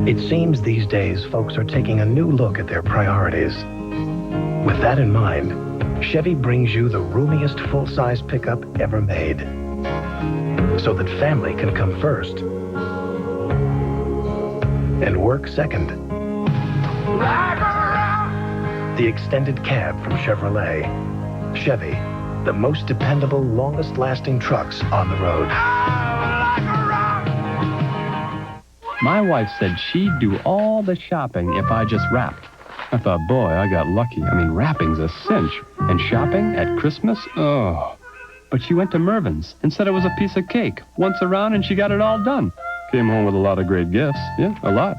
It seems these days folks are taking a new look at their priorities. With that in mind, Chevy brings you the roomiest full-size pickup ever made, so that family can come first and work second. The extended cab from Chevrolet. Chevy, the most dependable, longest-lasting trucks on the road. My wife said she'd do all the shopping if I just rapped. I thought, boy, I got lucky. I mean, rapping's a cinch. And shopping at Christmas? Oh. But she went to Mervyn's and said it was a piece of cake. Once around and she got it all done. Came home with a lot of great gifts. Yeah, a lot.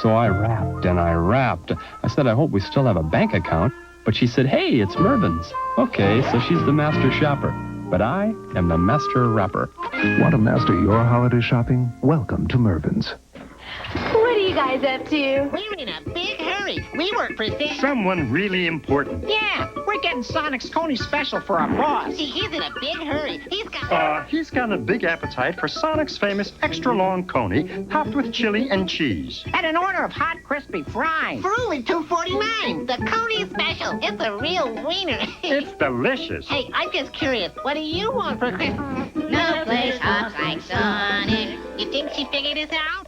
So I rapped and I rapped. I said, I hope we still have a bank account. But she said, hey, it's Mervyn's. Okay, so she's the master shopper. But I am the master rapper. Want to master your holiday shopping? Welcome to Mervyn's. What are you guys up to? We're in a big hurry. We work for someone really important. Yeah, we're getting Sonic's Coney special for our boss. He's in a big hurry. He's got a big appetite for Sonic's famous extra long coney topped with chili and cheese. And an order of hot, crispy fries. For only $2.49. The Coney special. It's a real wiener. It's delicious. Hey, I'm just curious. What do you want for Christmas? No place hops like Sonic. You think she figured this out?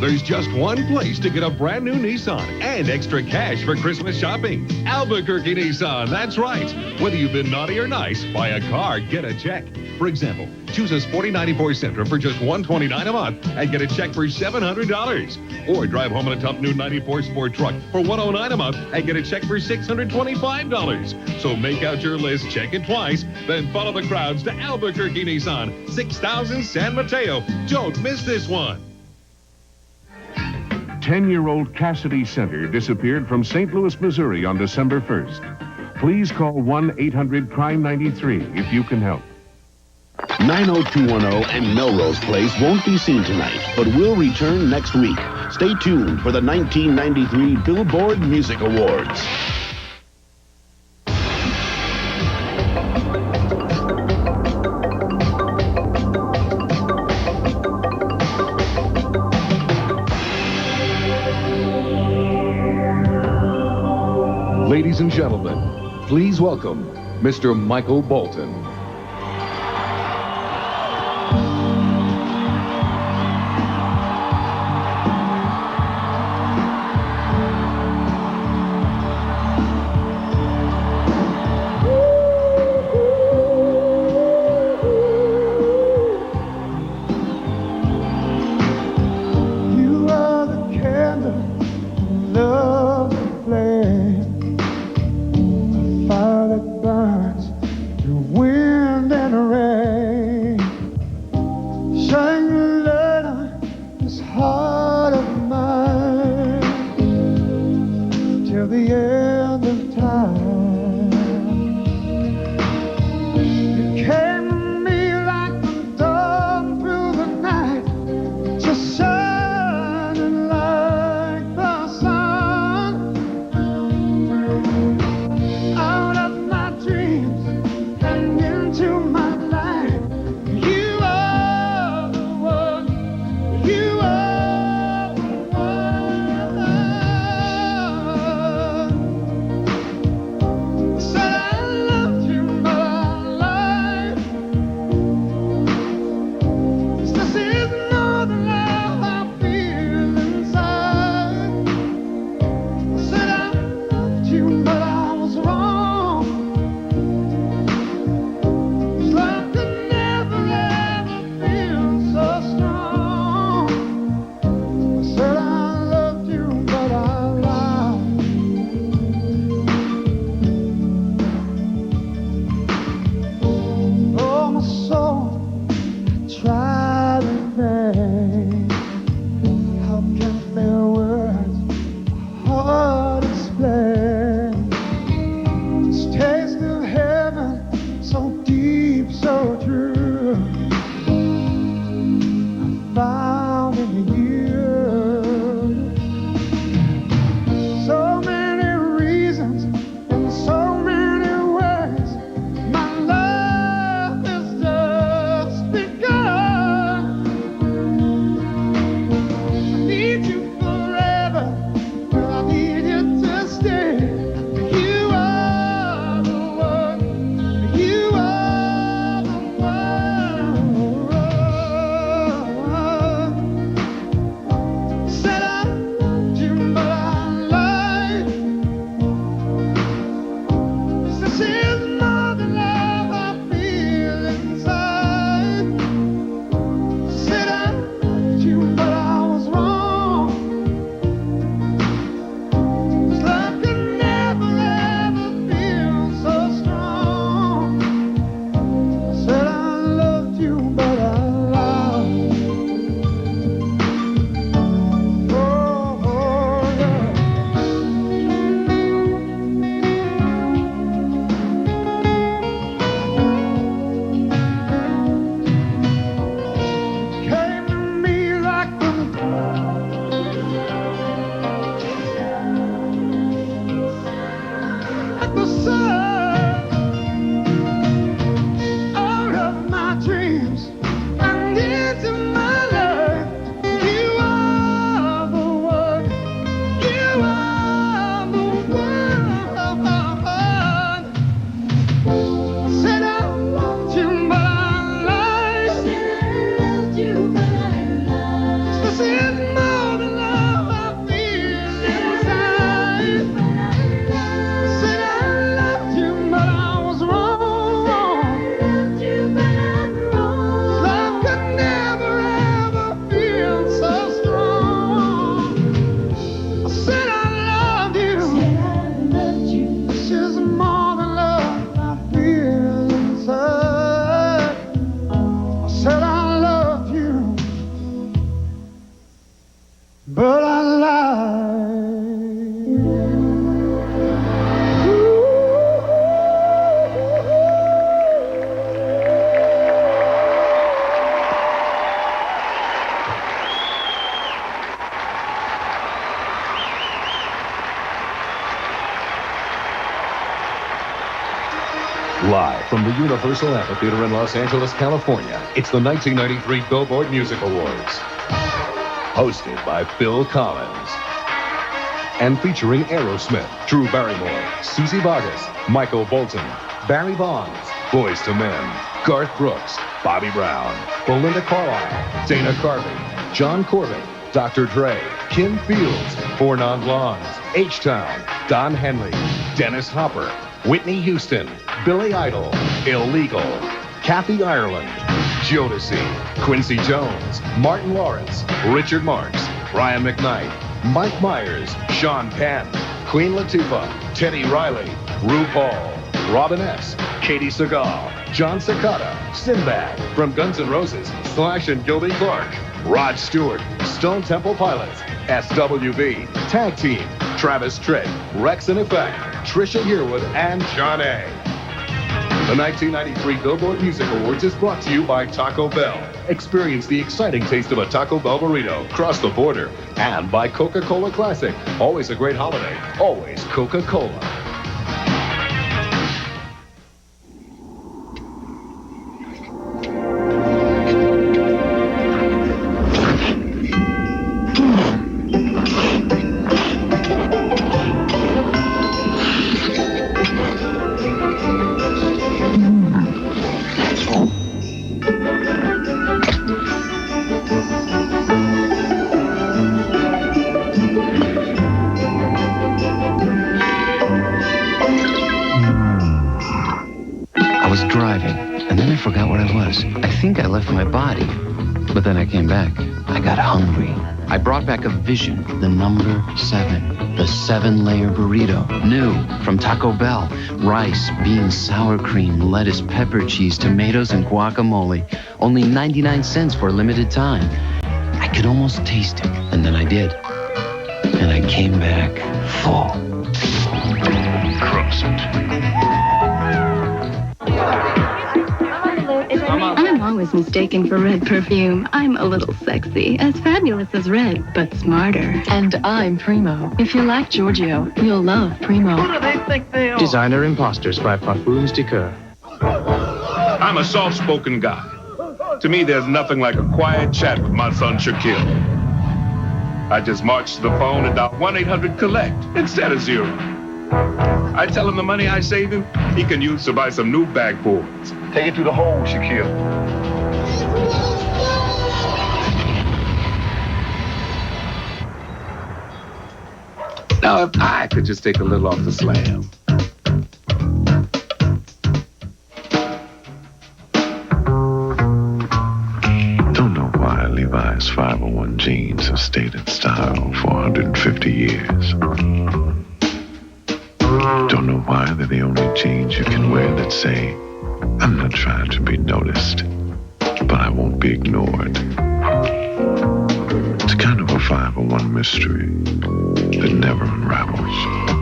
There's just one place to get a brand new Nissan and extra cash for Christmas shopping. Albuquerque Nissan, that's right. Whether you've been naughty or nice, buy a car, get a check. For example, choose a Sporty 94 Sentra for just $129 a month and get a check for $700. Or drive home in a tough new 94 Sport truck for $109 a month and get a check for $625. So make out your list, check it twice, then follow the crowds to Albuquerque Nissan, 6000 San Mateo. Don't miss this one. 10-year-old Cassidy Center disappeared from St. Louis, Missouri on December 1st. Please call 1-800-CRIME-93 if you can help. 90210 and Melrose Place won't be seen tonight, but will return next week. Stay tuned for the 1993 Billboard Music Awards. Ladies and gentlemen, please welcome Mr. Michael Bolton. You are the candle, love the flame. Fire that burns through wind. but I lied. Live from the Universal Amphitheater in Los Angeles, California, it's the 1993 Billboard Music Awards. Hosted by Phil Collins. And featuring Aerosmith, Drew Barrymore, Susie Vargas, Michael Bolton, Barry Bonds, Boys II Men, Garth Brooks, Bobby Brown, Belinda Carlisle, Dana Carvey, John Corbett, Dr. Dre, Kim Fields, Four Non Blondes, H-Town, Don Henley, Dennis Hopper, Whitney Houston, Billy Idol, Illegal, Kathy Ireland, Jodeci, Quincy Jones, Martin Lawrence, Richard Marx, Brian McKnight, Mike Myers, Sean Penn, Queen Latifah, Teddy Riley, RuPaul, Robin S., Katie Seagal, John Cicada, Sinbad, from Guns N' Roses, Slash and Gilby Clarke, Rod Stewart, Stone Temple Pilots, SWV, Tag Team, Travis Tritt, Rex in Effect, Trisha Yearwood, and John A. The 1993 Billboard Music Awards is brought to you by Taco Bell. Experience the exciting taste of a Taco Bell burrito across the border. And by Coca-Cola Classic. Always a great holiday. Always Coca-Cola. I think I left my body, but then I came back. I got hungry. I brought back a vision, the number 7, the 7-layer burrito, new from Taco Bell. Rice, beans, sour cream, lettuce, pepper cheese, tomatoes, and guacamole. Only 99 cents for a limited time. I could almost taste it, and then I did. And I came back full. Crust. I'm always mistaken for red perfume. I'm a little sexy, as fabulous as red, but smarter. And I'm Primo. If you like Giorgio, you'll love Primo. Who do they think they are? Designer Imposters by Parfums de Coeur. I'm a soft-spoken guy. To me, there's nothing like a quiet chat with my son Shaquille. I just march to the phone and dial 1-800-COLLECT instead of 0. I tell him the money I save him, he can use to buy some new backboards. Take it through the hole, Shaquille. Now, if I could just take a little off the slam. Don't know why Levi's 501 jeans have stayed in style for 150 years. Don't know why they're the only jeans you can wear that say, I'm not trying to be noticed, but I won't be ignored. It's kind of a 501 mystery that never unravels.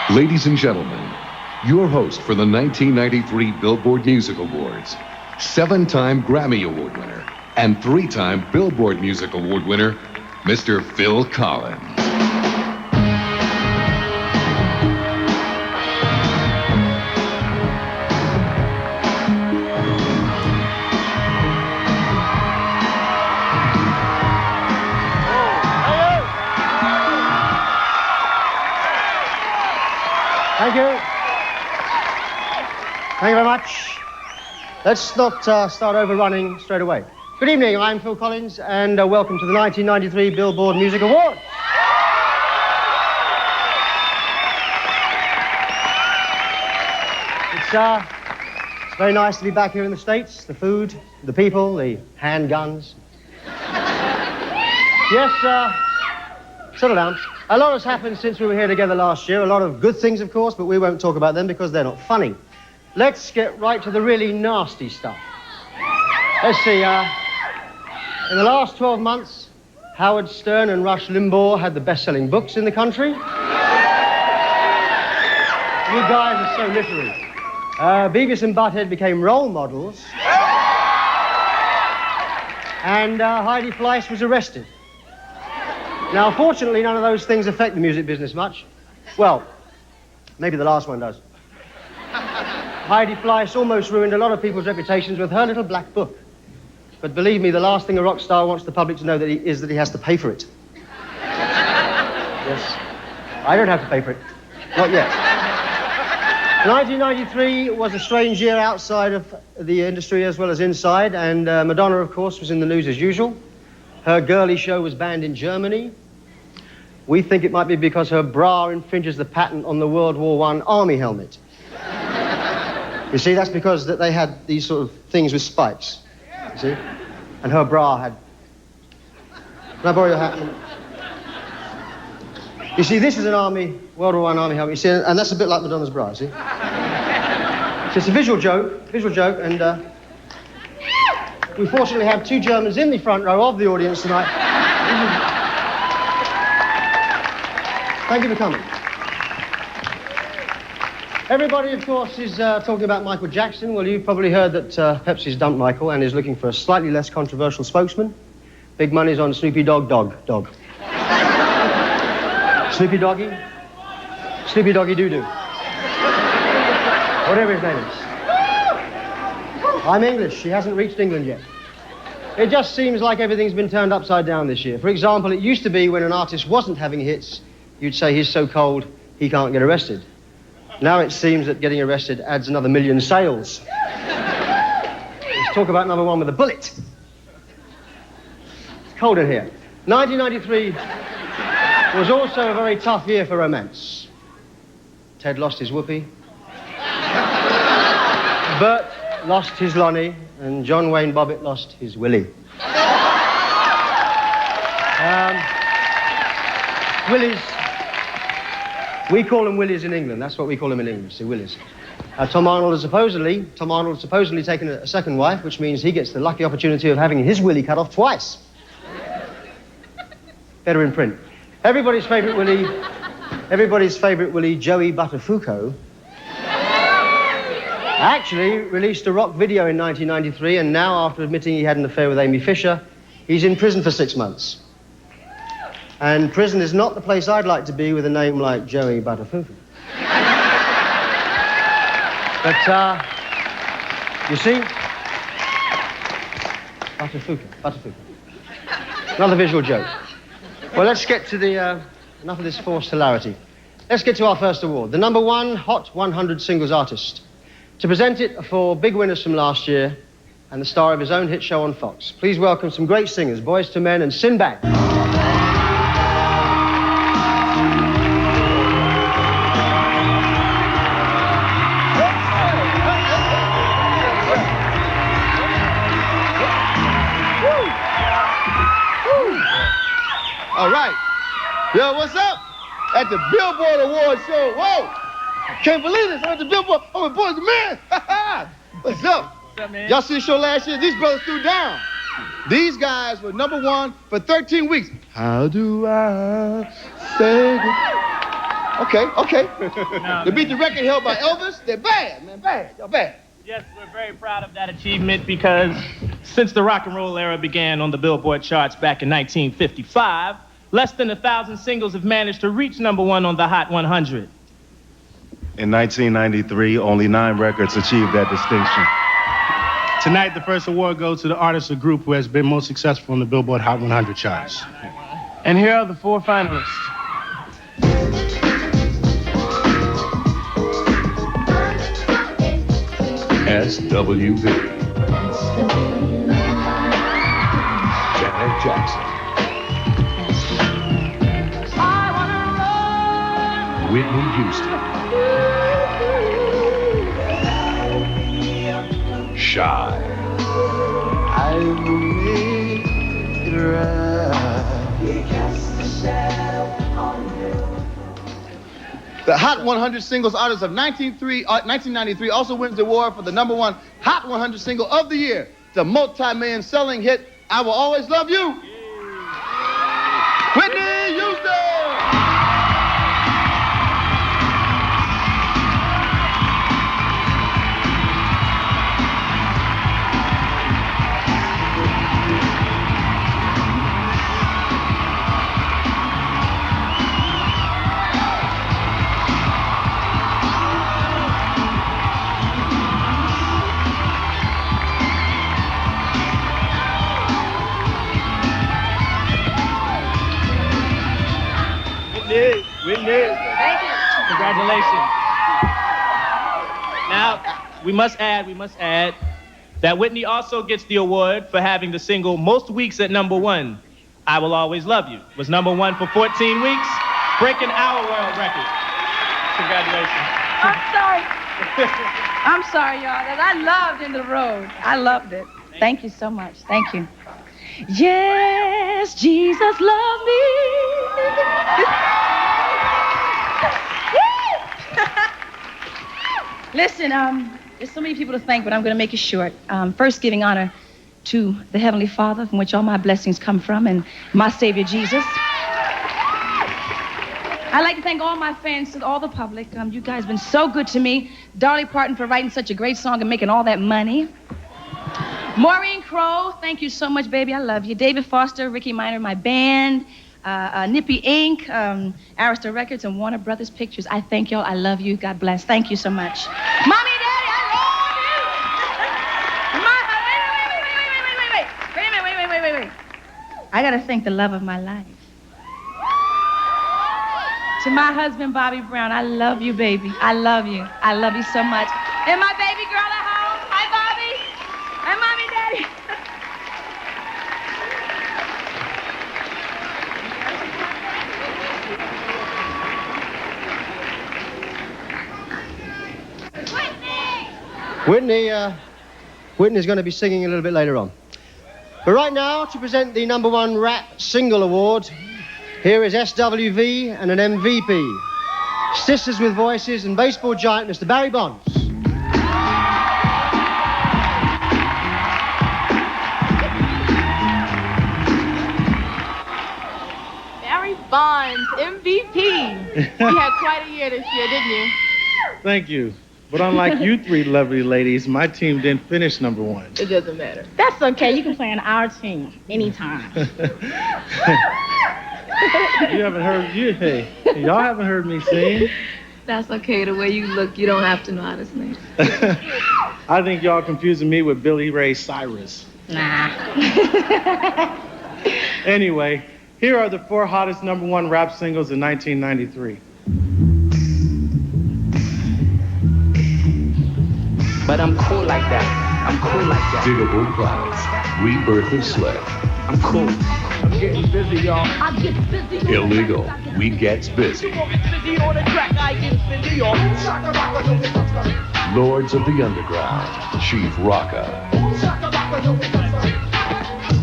Ladies and gentlemen, your host for the 1993 Billboard Music Awards, 7-time Grammy Award winner and 3-time Billboard Music Award winner, Mr. Phil Collins. Thank you. Thank you very much. Let's not start overrunning straight away. Good evening, I'm Phil Collins, and welcome to the 1993 Billboard Music Awards. It's very nice to be back here in the States. The food, the people, the handguns. Yes, settle down. A lot has happened since we were here together last year. A lot of good things, of course, but we won't talk about them because they're not funny. Let's get right to the really nasty stuff. Let's see, in the last 12 months, Howard Stern and Rush Limbaugh had the best-selling books in the country. You guys are so literary. Beavis and Butthead became role models. And Heidi Fleiss was arrested. Now, fortunately, none of those things affect the music business much. Well, maybe the last one does. Heidi Fleiss almost ruined a lot of people's reputations with her little black book. But believe me, the last thing a rock star wants the public to know is that he has to pay for it. Yes. I don't have to pay for it. Not yet. 1993 was a strange year outside of the industry as well as inside, and Madonna, of course, was in the news as usual. Her girly show was banned in Germany. We think it might be because her bra infringes the patent on the World War I army helmet. You see, that's because they had these sort of things with spikes. You see? And her bra had... Can I borrow your hat? You see, this is an World War I army helmet, you see, and that's a bit like Madonna's bra, see? So it's a visual joke, and we fortunately have two Germans in the front row of the audience tonight. Thank you for coming. Everybody, of course, is talking about Michael Jackson. Well, you've probably heard that Pepsi's dumped Michael and is looking for a slightly less controversial spokesman. Big money's on Snoopy Dogg. Snoopy Doggy? Snoopy Doggy Doo-Doo. Whatever his name is. I'm English. He hasn't reached England yet. It just seems like everything's been turned upside down this year. For example, it used to be when an artist wasn't having hits, you'd say he's so cold he can't get arrested. Now it seems that getting arrested adds another 1 million sales. Let's talk about number one with a bullet. It's cold in here. 1993 was also a very tough year for romance. Ted lost his Whoopi. Bert lost his Lonnie, and John Wayne Bobbitt lost his Willie. Willies. We call them Willies in England. That's what we call them in England, see, Willies. Tom Arnold has supposedly taken a second wife, which means he gets the lucky opportunity of having his Willie cut off twice. Better in print. Everybody's favourite Willie, Joey Buttafuoco, actually released a rock video in 1993, and now, after admitting he had an affair with Amy Fisher, he's in prison for 6 months. And prison is not the place I'd like to be with a name like Joey Buttafuoco. But, you see? Buttafuoco. Another visual joke. Well, let's get to the, enough of this forced hilarity. Let's get to our first award, the number one Hot 100 Singles Artist. To present it for big winners from last year and the star of his own hit show on Fox, please welcome some great singers, Boyz II Men and Sinbad. All right. Yo, what's up? At the Billboard Award show. Whoa! Can't believe this. I'm at the Billboard. I'm with Boyz II Men. What's up? What's up, man? Y'all see the show last year? These brothers threw down. These guys were number one for 13 weeks. How do I say it? Okay. They beat the record held by Elvis. They're bad, man. Bad. Y'all bad. Yes, we're very proud of that achievement because since the rock and roll era began on the Billboard charts back in 1955, less than 1,000 singles have managed to reach number one on the Hot 100. In 1993, only 9 records achieved that distinction. Tonight, the first award goes to the artist or group who has been most successful on the Billboard Hot 100 charts. And here are the 4 finalists. SWV. Janet Jackson. Whitney Houston. Shy. I will make it right. The Hot 100 Singles Artist of 1993 also wins the award for the #1 Hot 100 Single of the Year. The multi-million selling hit, I Will Always Love You. Whitney Houston! Whitney. Thank you. Congratulations. Now, we must add that Whitney also gets the award for having the single most weeks at #1, I Will Always Love You. Was #1 for 14 weeks, breaking our world record. Congratulations. I'm sorry, y'all. That I loved In the Road. I loved it. Thank you so much. Thank you. Yes, Jesus loved me. Listen, there's so many people to thank, but I'm going to make it short. First, giving honor to the Heavenly Father, from which all my blessings come from, and my Savior, Jesus. I'd like to thank all my fans and all the public. You guys have been so good to me. Dolly Parton for writing such a great song and making all that money. Maureen Crow, thank you so much, baby. I love you. David Foster, Ricky Minor, my band. Nippy Inc., Arista Records, and Warner Brothers Pictures. I thank y'all. I love you. God bless. Thank you so much. Mommy, Daddy, I love you. Wait. I got to thank the love of my life. To my husband, Bobby Brown, I love you, baby. I love you. I love you so much. And my baby girl at home. Hi, Bobby. Hi, Mommy, Daddy. Whitney's going to be singing a little bit later on. But right now, to present the #1 Rap Single Award, here is SWV and an MVP. Sisters with Voices and baseball giant Mr. Barry Bonds. Barry Bonds, MVP. You had quite a year this year, didn't you? Thank you. But unlike you three lovely ladies, my team didn't finish #1. It doesn't matter. That's okay. You can play on our team anytime. Y'all haven't heard me sing. That's okay. The way you look, you don't have to know how to sing. I think y'all confusing me with Billy Ray Cyrus. Nah. Anyway, here are the 4 hottest #1 rap singles in 1993. But I'm cool like that. Diggable Planets. Rebirth of Sled. I'm cool. I'm getting busy, y'all. I get busy. Illegal. We Gets Busy. Busy on the track, I get busy, y'all. Lords of the Underground. Chief Rocka.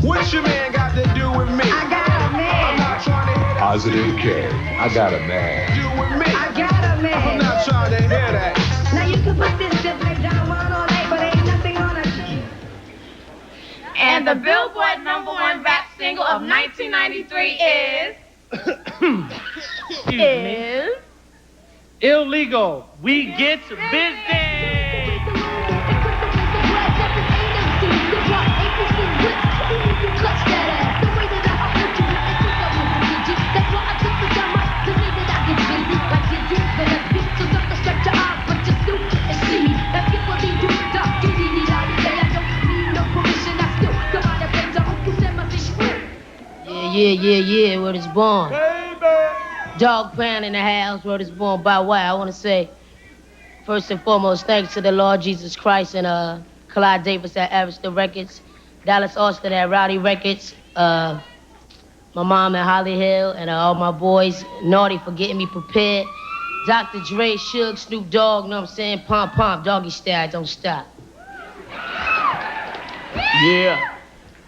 What your man got to do with me? I got a man. I'm not trying to hear that. Positive K. I got a man. Do with me. I got a man. I'm not trying to hear that. Now you can put this just like down one all day, but ain't nothing on it. And the Billboard #1 rap single of 1993 is Illegal. We Get Busy. Yeah, word is born. Dog Pound in the house, word is born by way. I want to say, first and foremost, thanks to the Lord Jesus Christ and Clyde Davis at Arista Records, Dallas Austin at Rowdy Records, my mom at Holly Hill, and all my boys, Naughty for getting me prepared. Dr. Dre, Suge, Snoop Dogg, know what I'm saying? Pump, doggy style, don't stop. Yeah,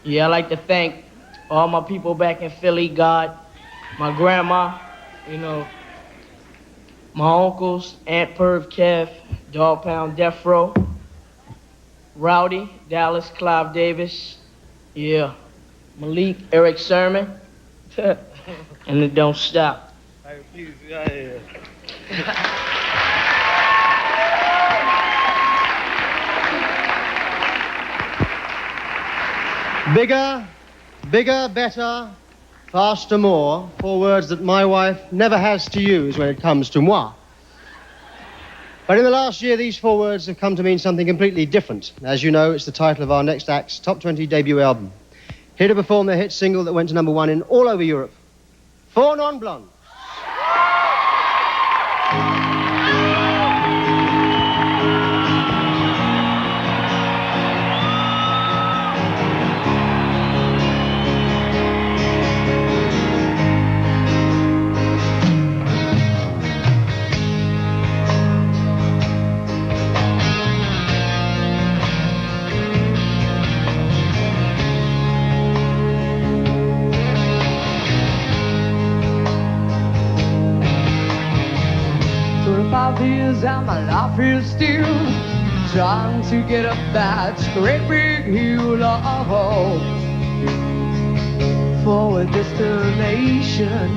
I'd like to thank all my people back in Philly, God, my grandma, you know, my uncles, Aunt Perv, Kev, Dog Pound, Death Row, Rowdy, Dallas, Clive Davis, yeah, Malik, Eric Sermon, and it don't stop. Hey, please, yeah. Bigger, better, faster, more. 4 words that my wife never has to use when it comes to moi. But in the last year, these 4 words have come to mean something completely different. As you know, it's the title of our next act's Top 20 debut album. Here to perform their hit single that went to #1 in all over Europe, 4 Non-Blondes. Years and my life is still trying to get up that great big hill of hope for a destination.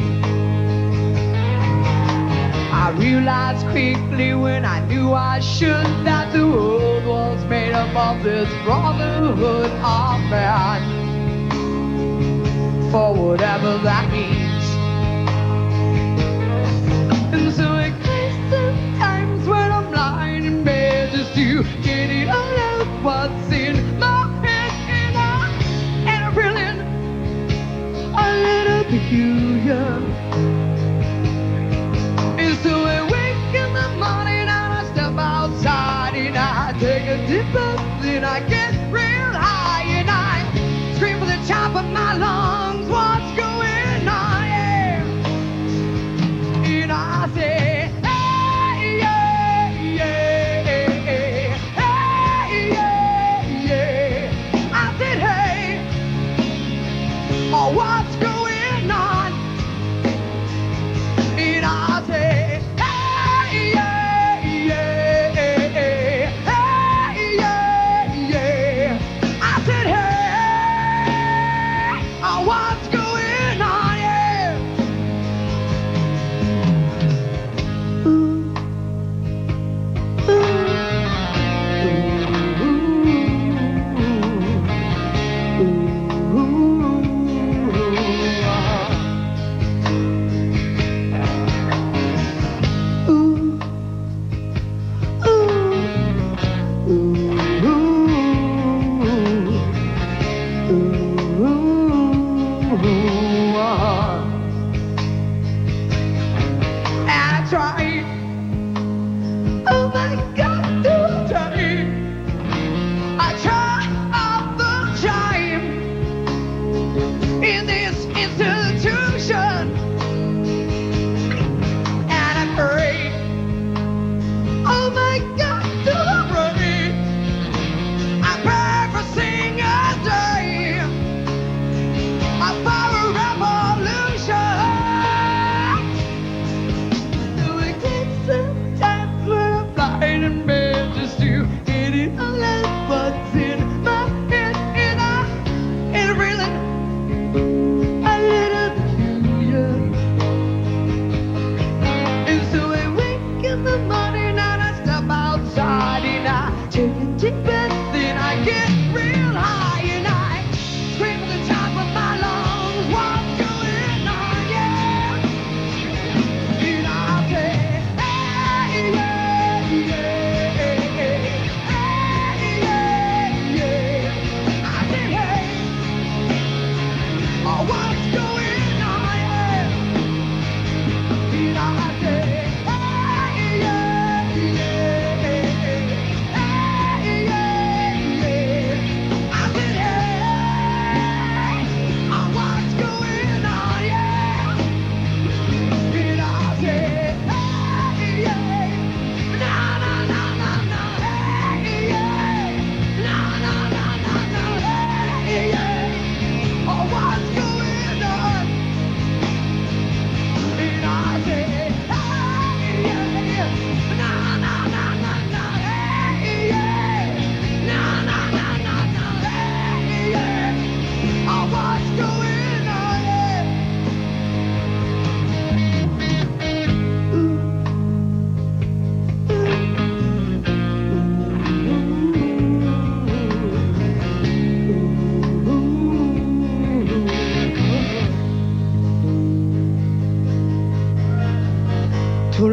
I realized quickly when I knew I should that the world was made up of this brotherhood of man, for whatever that means. And so it times when I'm lying in bed just to get it all out what's in my head, and I'm feeling a little peculiar. And so I wake in the morning and I step outside and I take a deep breath and I get real high and I scream from the top of my lungs, what's going on? Yeah. And I say, oh, what's going on? And I say, hey, yeah, yeah, hey, yeah, yeah. I said, hey.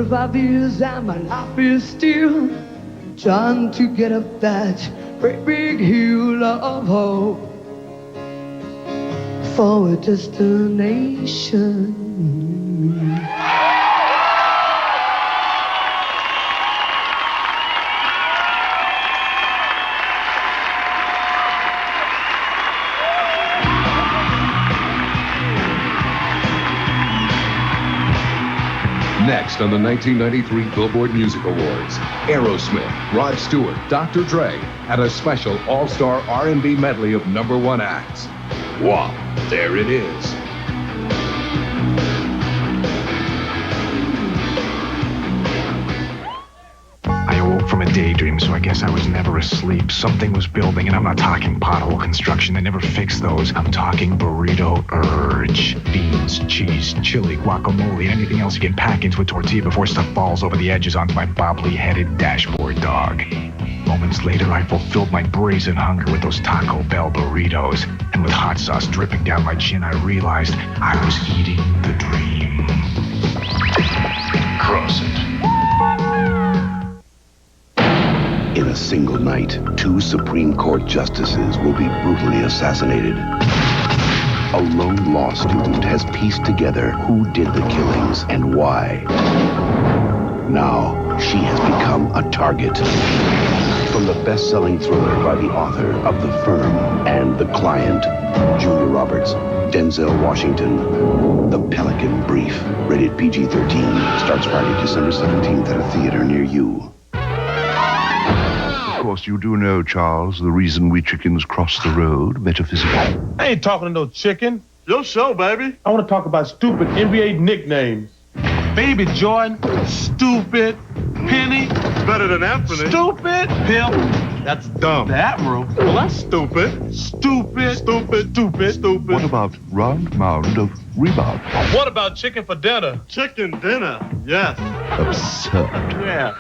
45 years and my life is still trying to get up that great big hill of hope for a destination. Next on the 1993 Billboard Music Awards, Aerosmith, Rod Stewart, Dr. Dre, and a special all-star R&B medley of #1 acts. Wow, there it is. I awoke from a daydream, so I guess I was never asleep. Something was building, and I'm not talking pothole construction. They never fix those. I'm talking burrito urge. Beans, cheese, chili, guacamole, and anything else you can pack into a tortilla before stuff falls over the edges onto my bobbly-headed dashboard dog. Moments later, I fulfilled my brazen hunger with those Taco Bell burritos. And with hot sauce dripping down my chin, I realized I was eating the dream. Cross it. In a single night, 2 Supreme Court justices will be brutally assassinated. A lone law student has pieced together who did the killings and why. Now, she has become a target. From the best-selling thriller by the author of The Firm and The Client, Julia Roberts, Denzel Washington, The Pelican Brief, rated PG-13, starts Friday, December 17th at a theater near you. Of course, you do know, Charles, the reason we chickens cross the road, metaphysical. I ain't talking to no chicken. Your show, baby. I want to talk about stupid NBA nicknames. Baby Jordan, stupid. Penny, better than Anthony. Stupid. Pimp, that's dumb. The Admiral, well, that's stupid. Stupid, stupid, stupid, stupid. What about round mound of rebound? What about chicken for dinner? Chicken dinner, yes. Absurd. Yeah.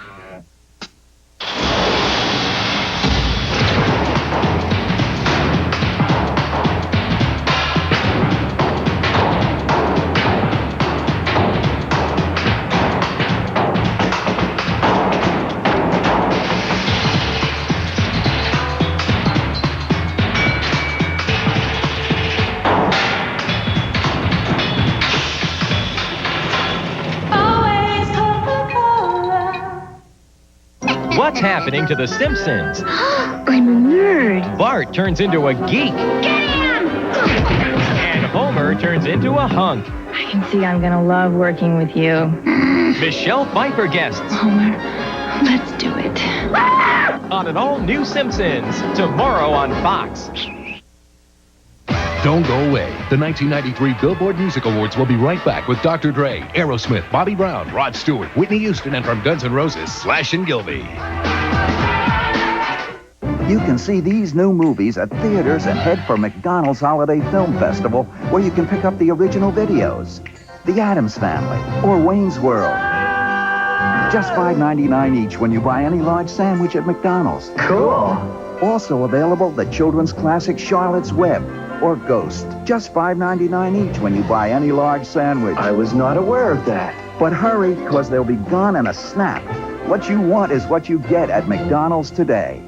What's happening to The Simpsons? I'm a nerd. Bart turns into a geek. Get him! And Homer turns into a hunk. I can see I'm gonna love working with you. Michelle Pfeiffer guests. Homer, let's do it. On an all-new Simpsons, tomorrow on Fox. Don't go away. The 1993 Billboard Music Awards will be right back with Dr. Dre, Aerosmith, Bobby Brown, Rod Stewart, Whitney Houston, and from Guns N' Roses, Slash and Gilby. You can see these new movies at theaters and head for McDonald's Holiday Film Festival, where you can pick up the original videos. The Addams Family or Wayne's World. Just $5.99 each when you buy any large sandwich at McDonald's. Cool. Also available, the children's classic Charlotte's Web or Ghost. Just $5.99 each when you buy any large sandwich. I was not aware of that. But hurry, because they'll be gone in a snap. What you want is what you get at McDonald's today.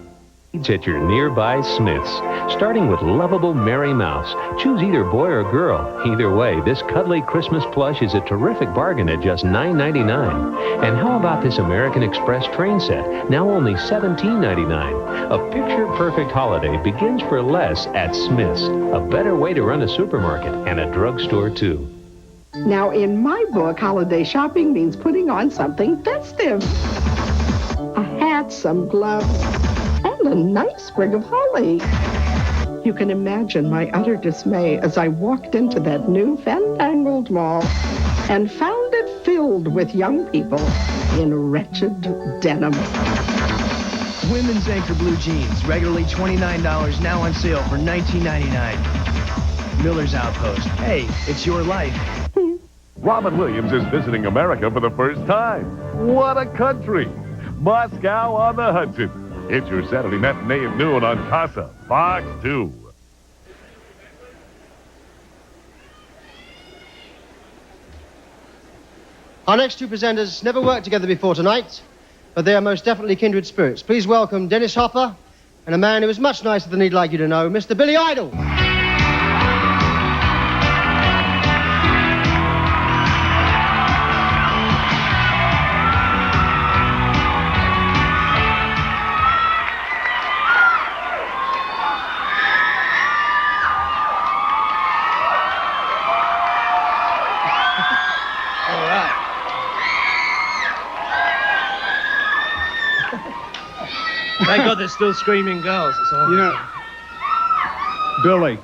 At your nearby Smith's, starting with lovable Mary Mouse. Choose either boy or girl. Either way, this cuddly Christmas plush is a terrific bargain at just $9.99. And how about this American Express train set, now only $17.99? A picture-perfect holiday begins for less at Smith's. A better way to run a supermarket and a drugstore, too. Now, in my book, holiday shopping means putting on something festive. A hat, some gloves, and a nice sprig of holly. You can imagine my utter dismay as I walked into that new fandangled mall and found it filled with young people in wretched denim. Women's Anchor Blue Jeans, regularly $29, now on sale for $19.99. Miller's Outpost. Hey, it's your life. Robin Williams is visiting America for the first time. What a country! Moscow on the Hudson. It's your Saturday matinee at noon on Casa, Fox 2. Our next two presenters never worked together before tonight, but they are most definitely kindred spirits. Please welcome Dennis Hopper and a man who is much nicer than he'd like you to know, Mr. Billy Idol. Thank God there's still screaming girls. You know, Billy,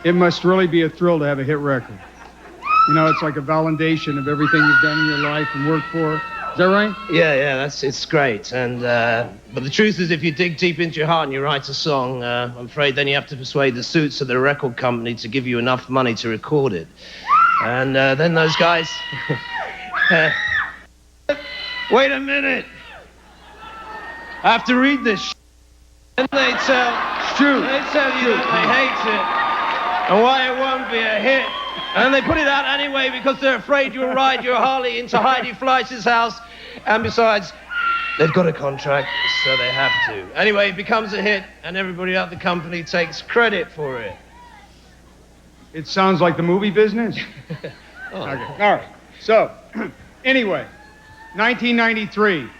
it must really be a thrill to have a hit record. You know, it's like a validation of everything you've done in your life and worked for. Is that right? Yeah, it's great. And but the truth is, if you dig deep into your heart and you write a song, I'm afraid then you have to persuade the suits of the record company to give you enough money to record it. And then those guys... Wait a minute. I have to read this. And they tell you that they hate it and why it won't be a hit. And they put it out anyway because they're afraid you'll ride your Harley into Heidi Fleisch's house. And besides, they've got a contract, so they have to. Anyway, it becomes a hit, and everybody at the company takes credit for it. It sounds like the movie business. Oh. Okay. All right. So, anyway, 1993.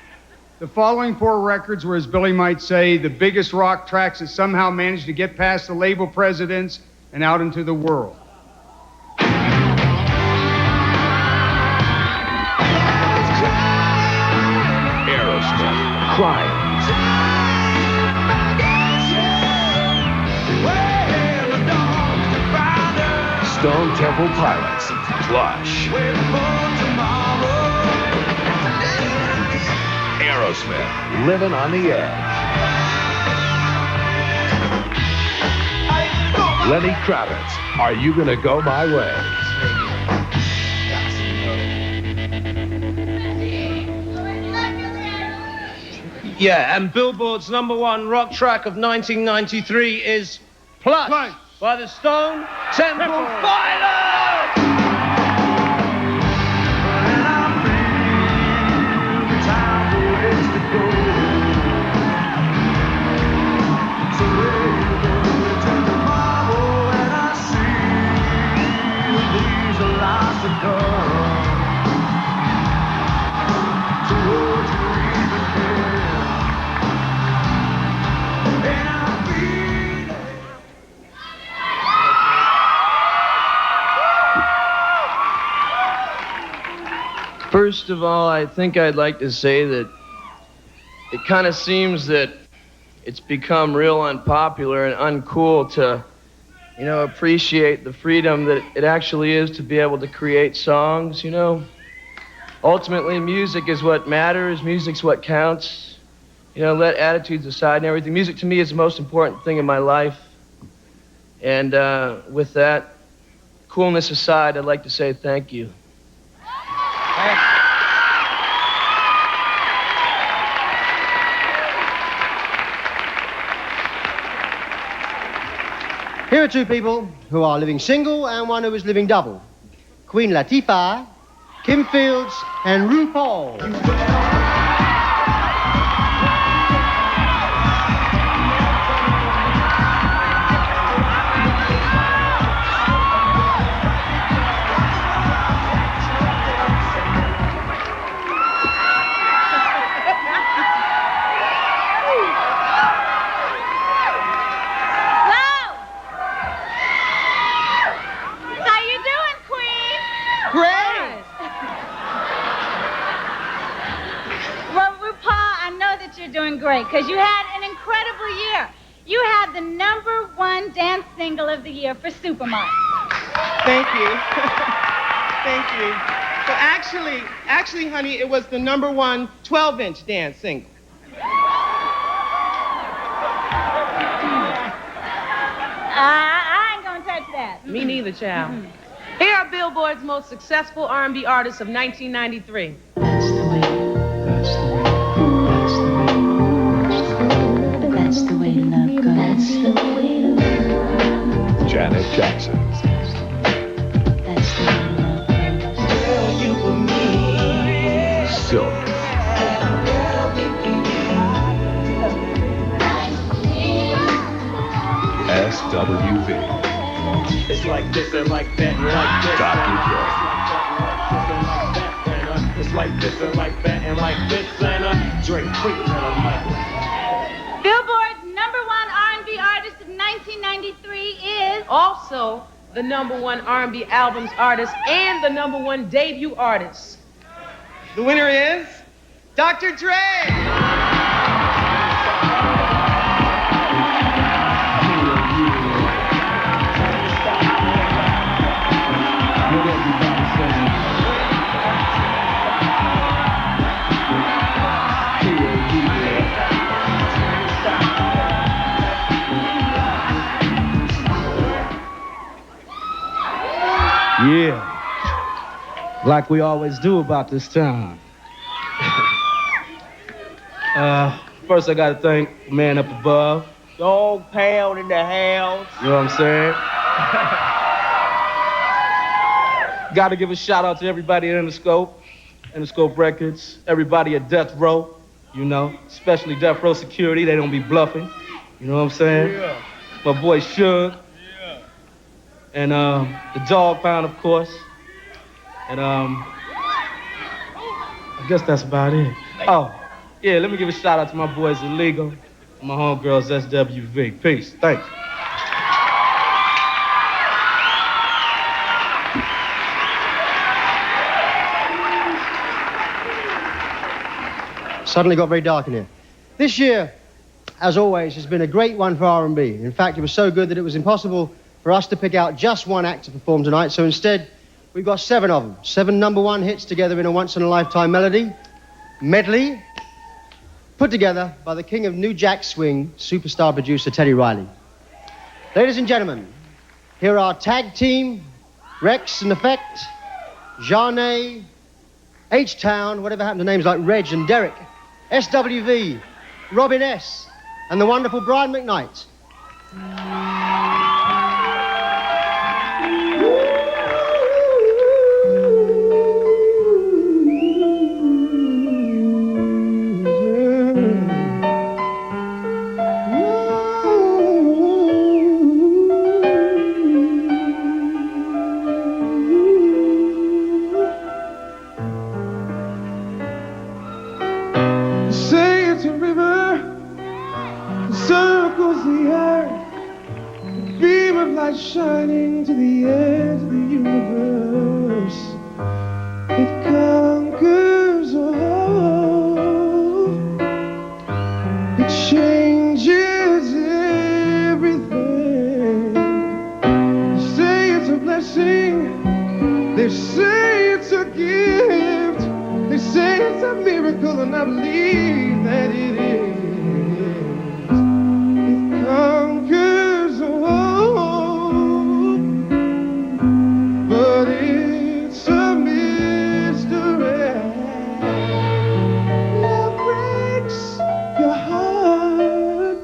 The following four records were, as Billy might say, the biggest rock tracks that somehow managed to get past the label presidents and out into the world. Aerosmith, Crying. Stone Temple Pilots, Plush. Aerosmith, Living on the Edge. Lenny Kravitz, Are You Gonna Go My Way? Yeah, and Billboard's #1 rock track of 1993 is Plush by the Stone Temple Pilots! First of all, I think I'd like to say that it kind of seems that it's become real unpopular and uncool to, you know, appreciate the freedom that it actually is to be able to create songs, you know. Ultimately, music is what matters. Music's what counts. You know, let attitudes aside and everything. Music to me is the most important thing in my life. And with that, coolness aside, I'd like to say thank you. Here are two people who are living single and one who is living double. Queen Latifah, Kim Fields, and RuPaul. Doing great, because you had an incredible year. You had the #1 dance single of the year for Supermarket. Thank you. Thank you. So actually, honey, it was the #1 12-inch dance single. I ain't gonna touch that. Me neither, child. Here are Billboard's most successful R&B artists of 1993. Janet Jackson. You were SWV. It's like this and like that and like this. Dr. It's like this and like that and like this and Dre Quick and I'm like. Billboard's #1 R&B artist of 1993 is Also, the #1 R&B albums artist and the #1 debut artist. The winner is Dr. Dre. Yeah, like we always do about this time. First I gotta thank the man up above. Dog pound in the house. You know what I'm saying? Gotta give a shout out to everybody at Interscope Records, everybody at Death Row, you know, especially Death Row Security, they don't be bluffing. You know what I'm saying? Yeah. My boy Suge. And the Dog Pound, of course. And I guess that's about it. Oh, yeah, let me give a shout out to my boys Illegal and my homegirls SWV. Peace. Thanks. Suddenly got very dark in here. This year, as always, has been a great one for R&B. In fact, it was so good that it was impossible for us to pick out just one act to perform tonight, so instead, we've got 7 of them. 7 #1 hits together in a once-in-a-lifetime medley, put together by the king of New Jack Swing, superstar producer Teddy Riley. Ladies and gentlemen, here are Tag Team, Rex and Effect, Jarnay, H-Town, whatever happened to names like Reg and Derek, SWV, Robin S., and the wonderful Brian McKnight. Say it's a river, the circles the earth, a beam of light shining to the edge of the universe. It conquers all, it changes everything. They say it's a blessing, they say it's a gift, they say it's a miracle, and I believe that it is. It conquers all, but it's a mystery. Love breaks your heart.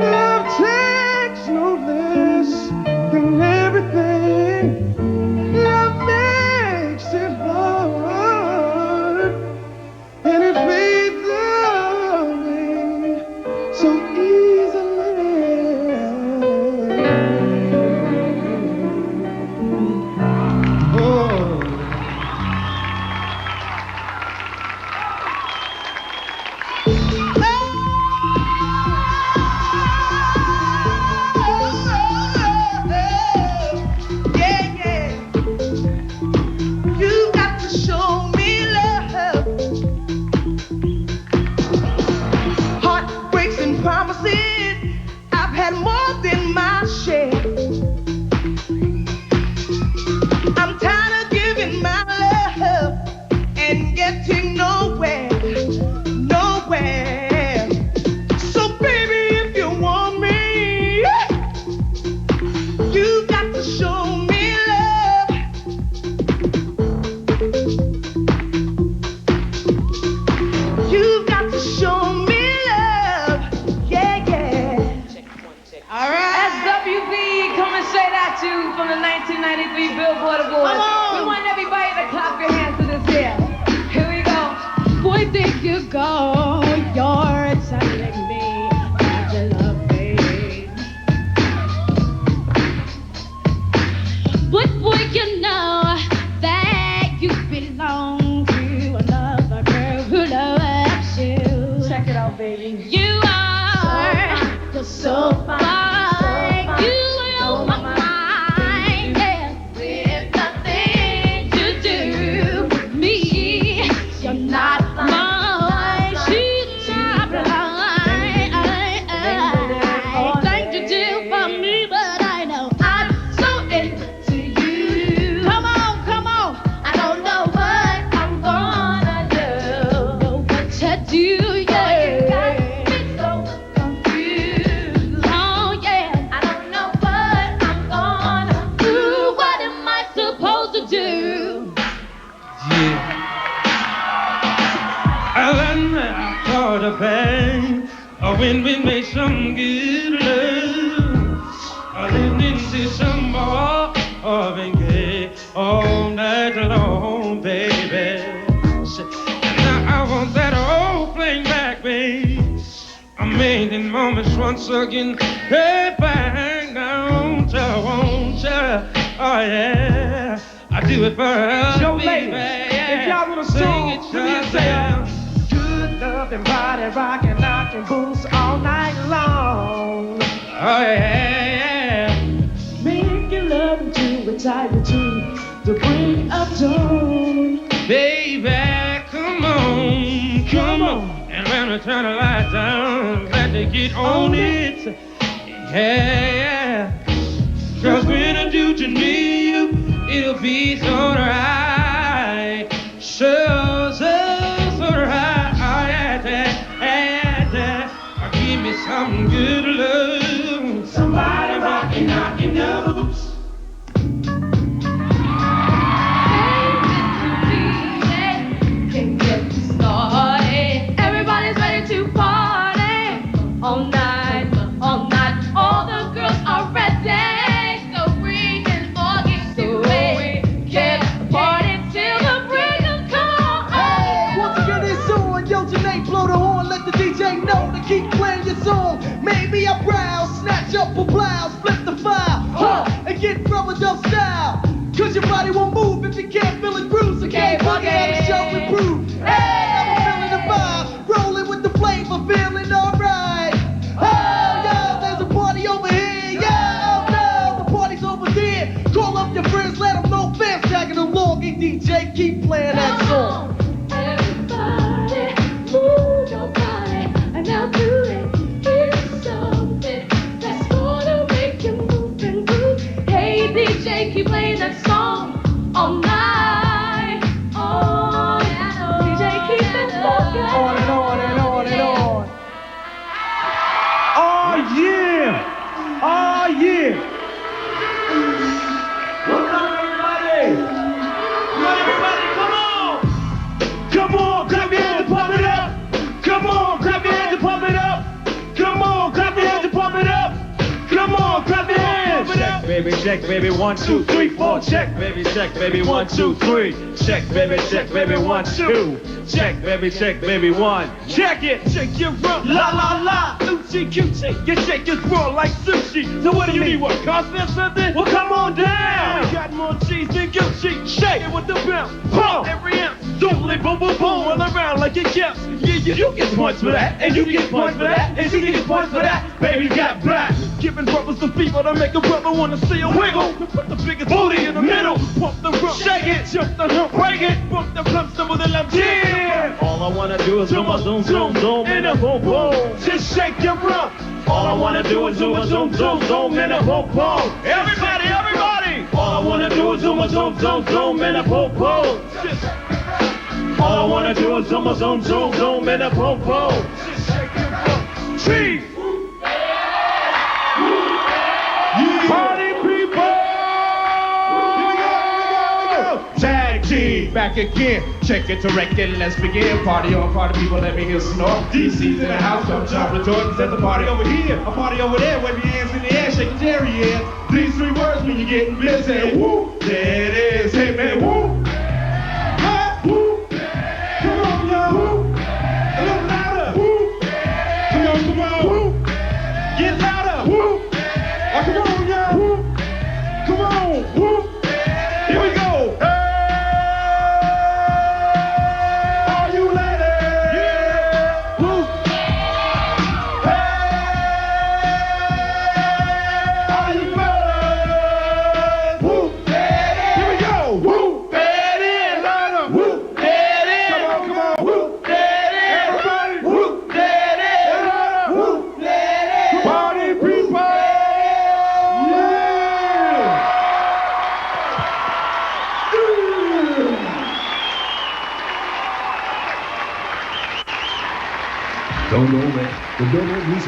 Love takes no less than everything. Love makes it hard, and it fades away so easily. Oh. Yeah, yeah. You got to show me love. Heartbreaks and promises, I've had more than my share. I'm tired of giving my love and getting nowhere, nowhere. So baby, if you want me, you got to show me love. You've got to show me love. Yeah, yeah. All right. SWV, come and say that too from the 1993 Billboard Awards. We want everybody to clap your hands to this here. Here we go. Boy, there you go. You're telling me that you love me. When we make some good love, then into some more of it all night long, baby. Now I want that old flame back, baby. Amazing moments once again. Hey, bang, now won't you? Oh yeah, I do it for her, Yo, baby. ladies, if y'all want a song, let me say good love and body rockin', knockin' boots all night long. Oh yeah, making love into a tight routine to bring up dawn. baby, come on. And when we turn the lights down, let me get on it. Yeah. Cause when I do to you, it'll be so right. So right. Give me some good love. Somebody rockin', knockin' the boots. Can get started. Everybody's ready to party all night, all night. All the girls are ready, so we can all get to it. Get party till the break of dawn. Hey, once again it's on. Yo, Janae, blow the horn. Let the DJ know to keep playing your song. Maybe I browse, snatch up a blouse, flip the file, and get rubber dub style. Cause your body won't move if you can't feel it groove. So can't buggy on the show improve. Hey, I'm feeling the vibe, rolling with the flavor, feeling alright. Oh, yo, there's a party over here. Yo, no, the party's over there. Call up your friends, let them know fans tagging along. Hey, DJ, keep playing that song. Everybody, move your body, and now do it. It's something that's gonna make you move and groove. Hey, DJ, keep playing that song all night. Oh, yeah. DJ, keep it moving. On and on and on and on. Oh yeah! Oh yeah! What's up, everybody? Come on, everybody, come on! Come on, clap your hands and pump it up! Come on, clap your hands and pump it up! Come on, clap your hands and pump it up! Come on, clap your hands! Check, baby, 1, 2, 3, 4. Check, baby, 1, 2, 3. Check, baby, 1, 2. Check, baby, 1. Check it, shake your rump, la la la, oochie coochie. You shake your swirl like sushi. So what do you need? What cost there something? Well, come on down. We got more cheese than Gucci. Shake it with the bounce, pump every ounce. Don't let boom boom boom all around like it counts. Yeah, you get points for that, and you get points for that, and you get points for that. Baby, you got black. Giving brothers the fever to make a brother wanna see a wiggle. Put the biggest booty in the middle. Pump the rump, shake it, jump the hump, break it. Bump the plump, stumble the lump, yeah. All I wanna do is zoom, zoom, zoom, zoom, in a boom boom. Just shake your rump. All I wanna do is zoom, zoom, zoom, zoom, in a boom boom. Everybody, everybody. All I wanna do is zoom, zoom, zoom, zoom, in a boom boom. All I wanna do is zoom, zoom, zoom, zoom, in a boom boom. Just shake your rump. Cheese. Party people! Here we go! Tag team, back again. Check it to wreck it, let's begin. Party on, party people, let me hear some snore. DC's in the house, come jump the Jordans at the party over here. A party over there, wave your hands in the air, shake your cherry hands. These 3 words mean you're getting busy. Woo! There it is, hey man, woo! Huh? Woo! Come on, y'all! Woo! A little louder! Woo! Come on, woo! Get louder! Woo! Oh, come on, y'all! Woo! Come on! Woo! Here we go! Hey! Are you ladies? Yeah! Woo! Hey!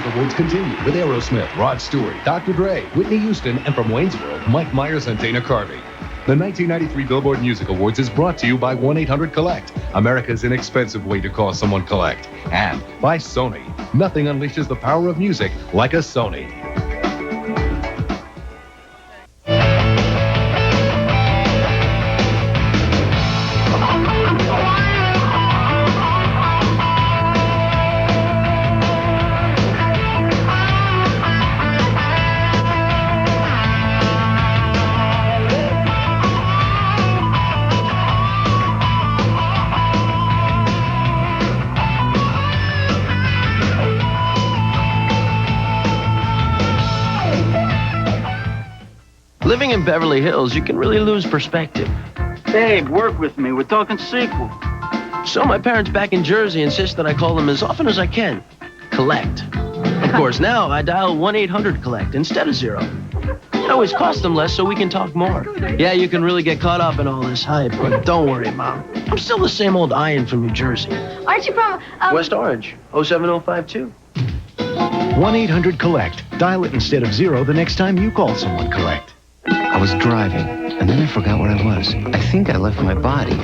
Music Awards continue with Aerosmith, Rod Stewart, Dr. Dre, Whitney Houston, and from Wayne's World, Mike Myers and Dana Carvey. The 1993 Billboard Music Awards is brought to you by 1-800-COLLECT, America's inexpensive way to call someone collect, and by Sony. Nothing unleashes the power of music like a Sony. Living in Beverly Hills, you can really lose perspective. Babe, work with me. We're talking sequel. So my parents back in Jersey insist that I call them as often as I can. Collect. Of course, now I dial 1-800-COLLECT instead of 0. It always costs them less so we can talk more. Yeah, you can really get caught up in all this hype, but don't worry, Mom. I'm still the same old Ian from New Jersey. Aren't you from, West Orange, 07052. 1-800-COLLECT. Dial it instead of 0 the next time you call someone collect. I was driving, and then I forgot where I was. I think I left my body,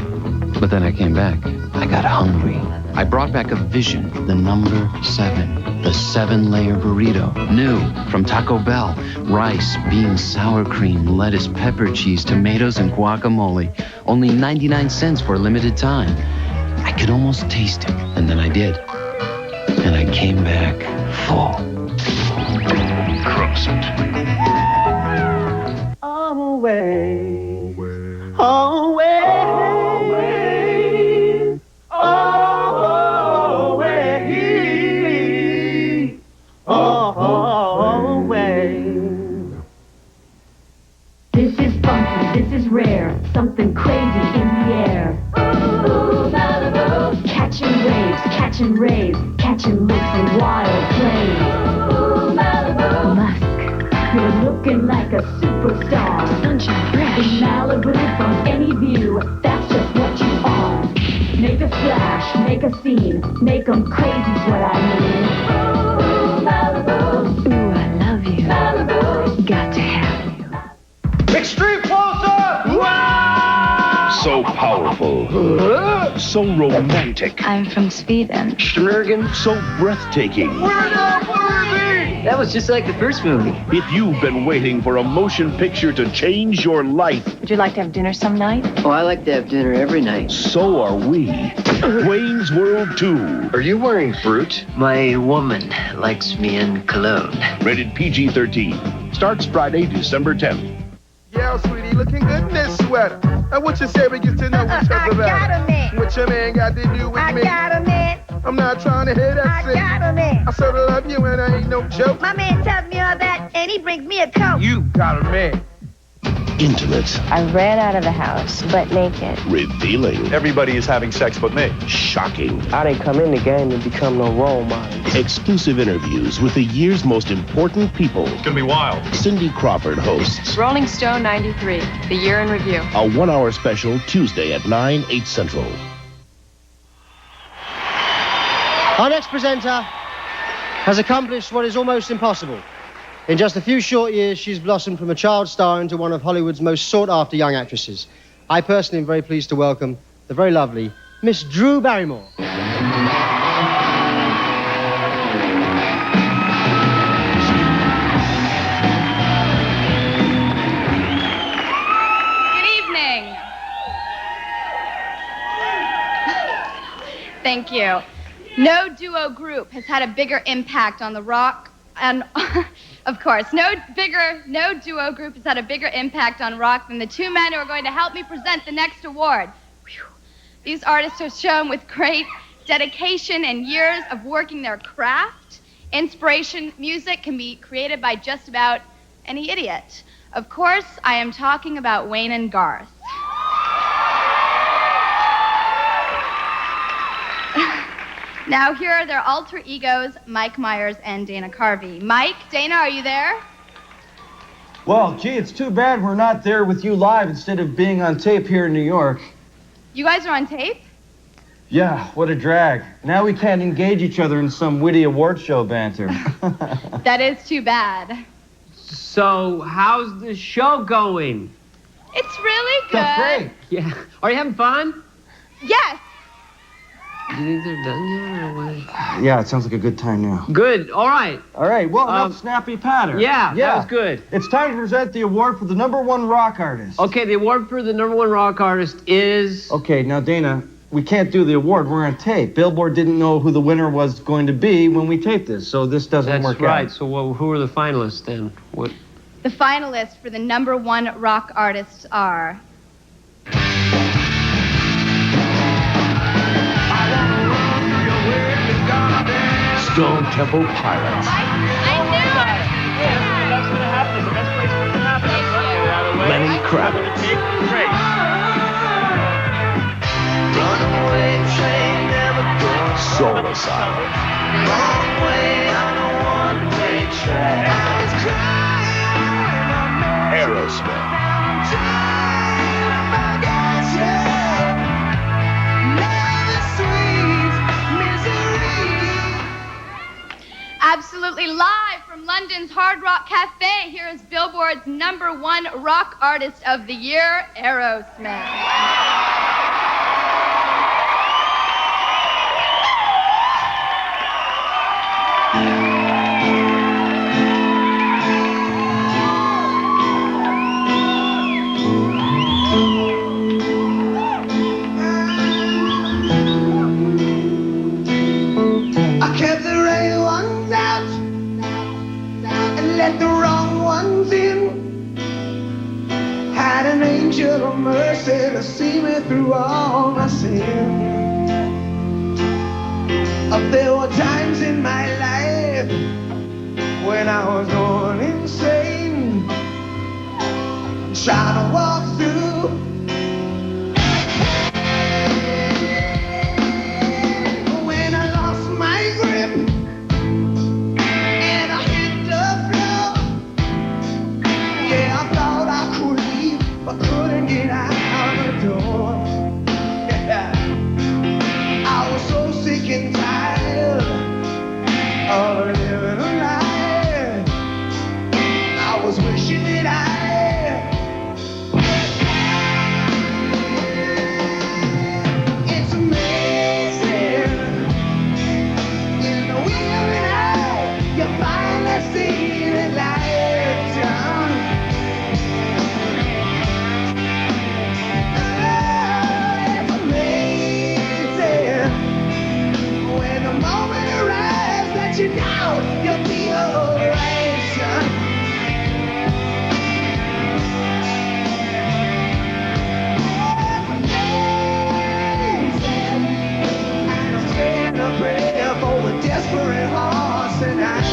but then I came back. I got hungry. I brought back a vision, the number 7, the 7-layer burrito, new from Taco Bell. Rice, beans, sour cream, lettuce, pepper cheese, tomatoes, and guacamole. Only 99 cents for a limited time. I could almost taste it, and then I did. And I came back full. Cross it. Always, always, always. This is funky, this is rare, something crazy in the air. Ooh, Malibu. Catching rays, catching looks and wild plays. Ooh, Malibu. Musk. You're looking like a superstar. Sunshine fresh. In Malibu from any view, that's just what you are. Make a splash, make a scene, make them crazy's what I mean. Ooh, Malibu. Ooh, I love you. Malibu. Got to have you. Extreme close-up! So powerful. So romantic. I'm from Sweden. Schnurgen. So breathtaking. That was just like the first movie. If you've been waiting for a motion picture to change your life, Would you like to have dinner some night? Oh, I like to have dinner every night. so are we. Wayne's World 2. Are you wearing fruit? My woman likes me in cologne. Rated PG-13. Starts Friday, December 10th. Yeah, sweetie, looking good in this sweater. And what you say we get to know each other better? I got a man. What your man got to do with I me? got a man. I'm not trying to hear that I shit. got a man. I sort of love you and I ain't no joke. My man tells me all that, and he brings me a coat. You got a man. Intimate. I ran out of the house, but naked. Revealing. Everybody is having sex but me. Shocking. I didn't come in the game to become no role model. Exclusive interviews with the year's most important people. It's gonna be wild. Cindy Crawford hosts Rolling Stone 93, the year in review. a 1-hour special Tuesday at 9, 8 Central. Our next presenter has accomplished what is almost impossible. In just a few short years, she's blossomed from a child star into one of Hollywood's most sought-after young actresses. I personally am very pleased to welcome the very lovely Miss Drew Barrymore. Good evening. Thank you. No duo group has had a bigger impact on the rock and of course, no duo group has had a bigger impact on rock than the two men who are going to help me present the next award. Whew. These artists have shown with great dedication and years of working their craft. Inspiration music can be created by just about any idiot. Of course, I am talking about Wayne and Garth. Now, here are their alter egos, Mike Myers and Dana Carvey. Mike, Dana, are you there? Well, gee, it's too bad we're not there with you live instead of being on tape here in New York. You guys are on tape? Yeah, what a drag. Now we can't engage each other in some witty award show banter. That is too bad. So, how's the show going? It's really good. That's great. Yeah. Are you having fun? Yes. Do you think they're done yet, or what? Yeah, it sounds like a good time now. Good. All right. All right, well, enough snappy patter. Yeah, that was good. It's time to present the award for the #1 rock artist. Okay, the award for the #1 rock artist is... Okay, now, Dana, we can't do the award. We're on tape. Billboard didn't know who the winner was going to be when we taped this, so this doesn't work out. That's right. So who are the finalists then? What? The finalists for the #1 rock artists are... Stone Temple Pilots. Lenny Kravitz. Soul Asylum. Absolutely live from London's Hard Rock Cafe, here is Billboard's #1 rock artist of the year, Aerosmith. I kept the right ones out and let the wrong ones in. Had an angel of mercy to see me through all my sin. There were times in my life when I was going insane, trying to walk through. When I lost my grip and I hit the floor, yeah, I thought I could leave, but couldn't get out the door. Yeah. I was so sick and tired of living a lie. I was wishing that it's amazing. In the weary night, you finally see the light down. It's amazing when the moment arrives that you know you'll be alright, son. And I'm saying a prayer for the desperate hearts tonight.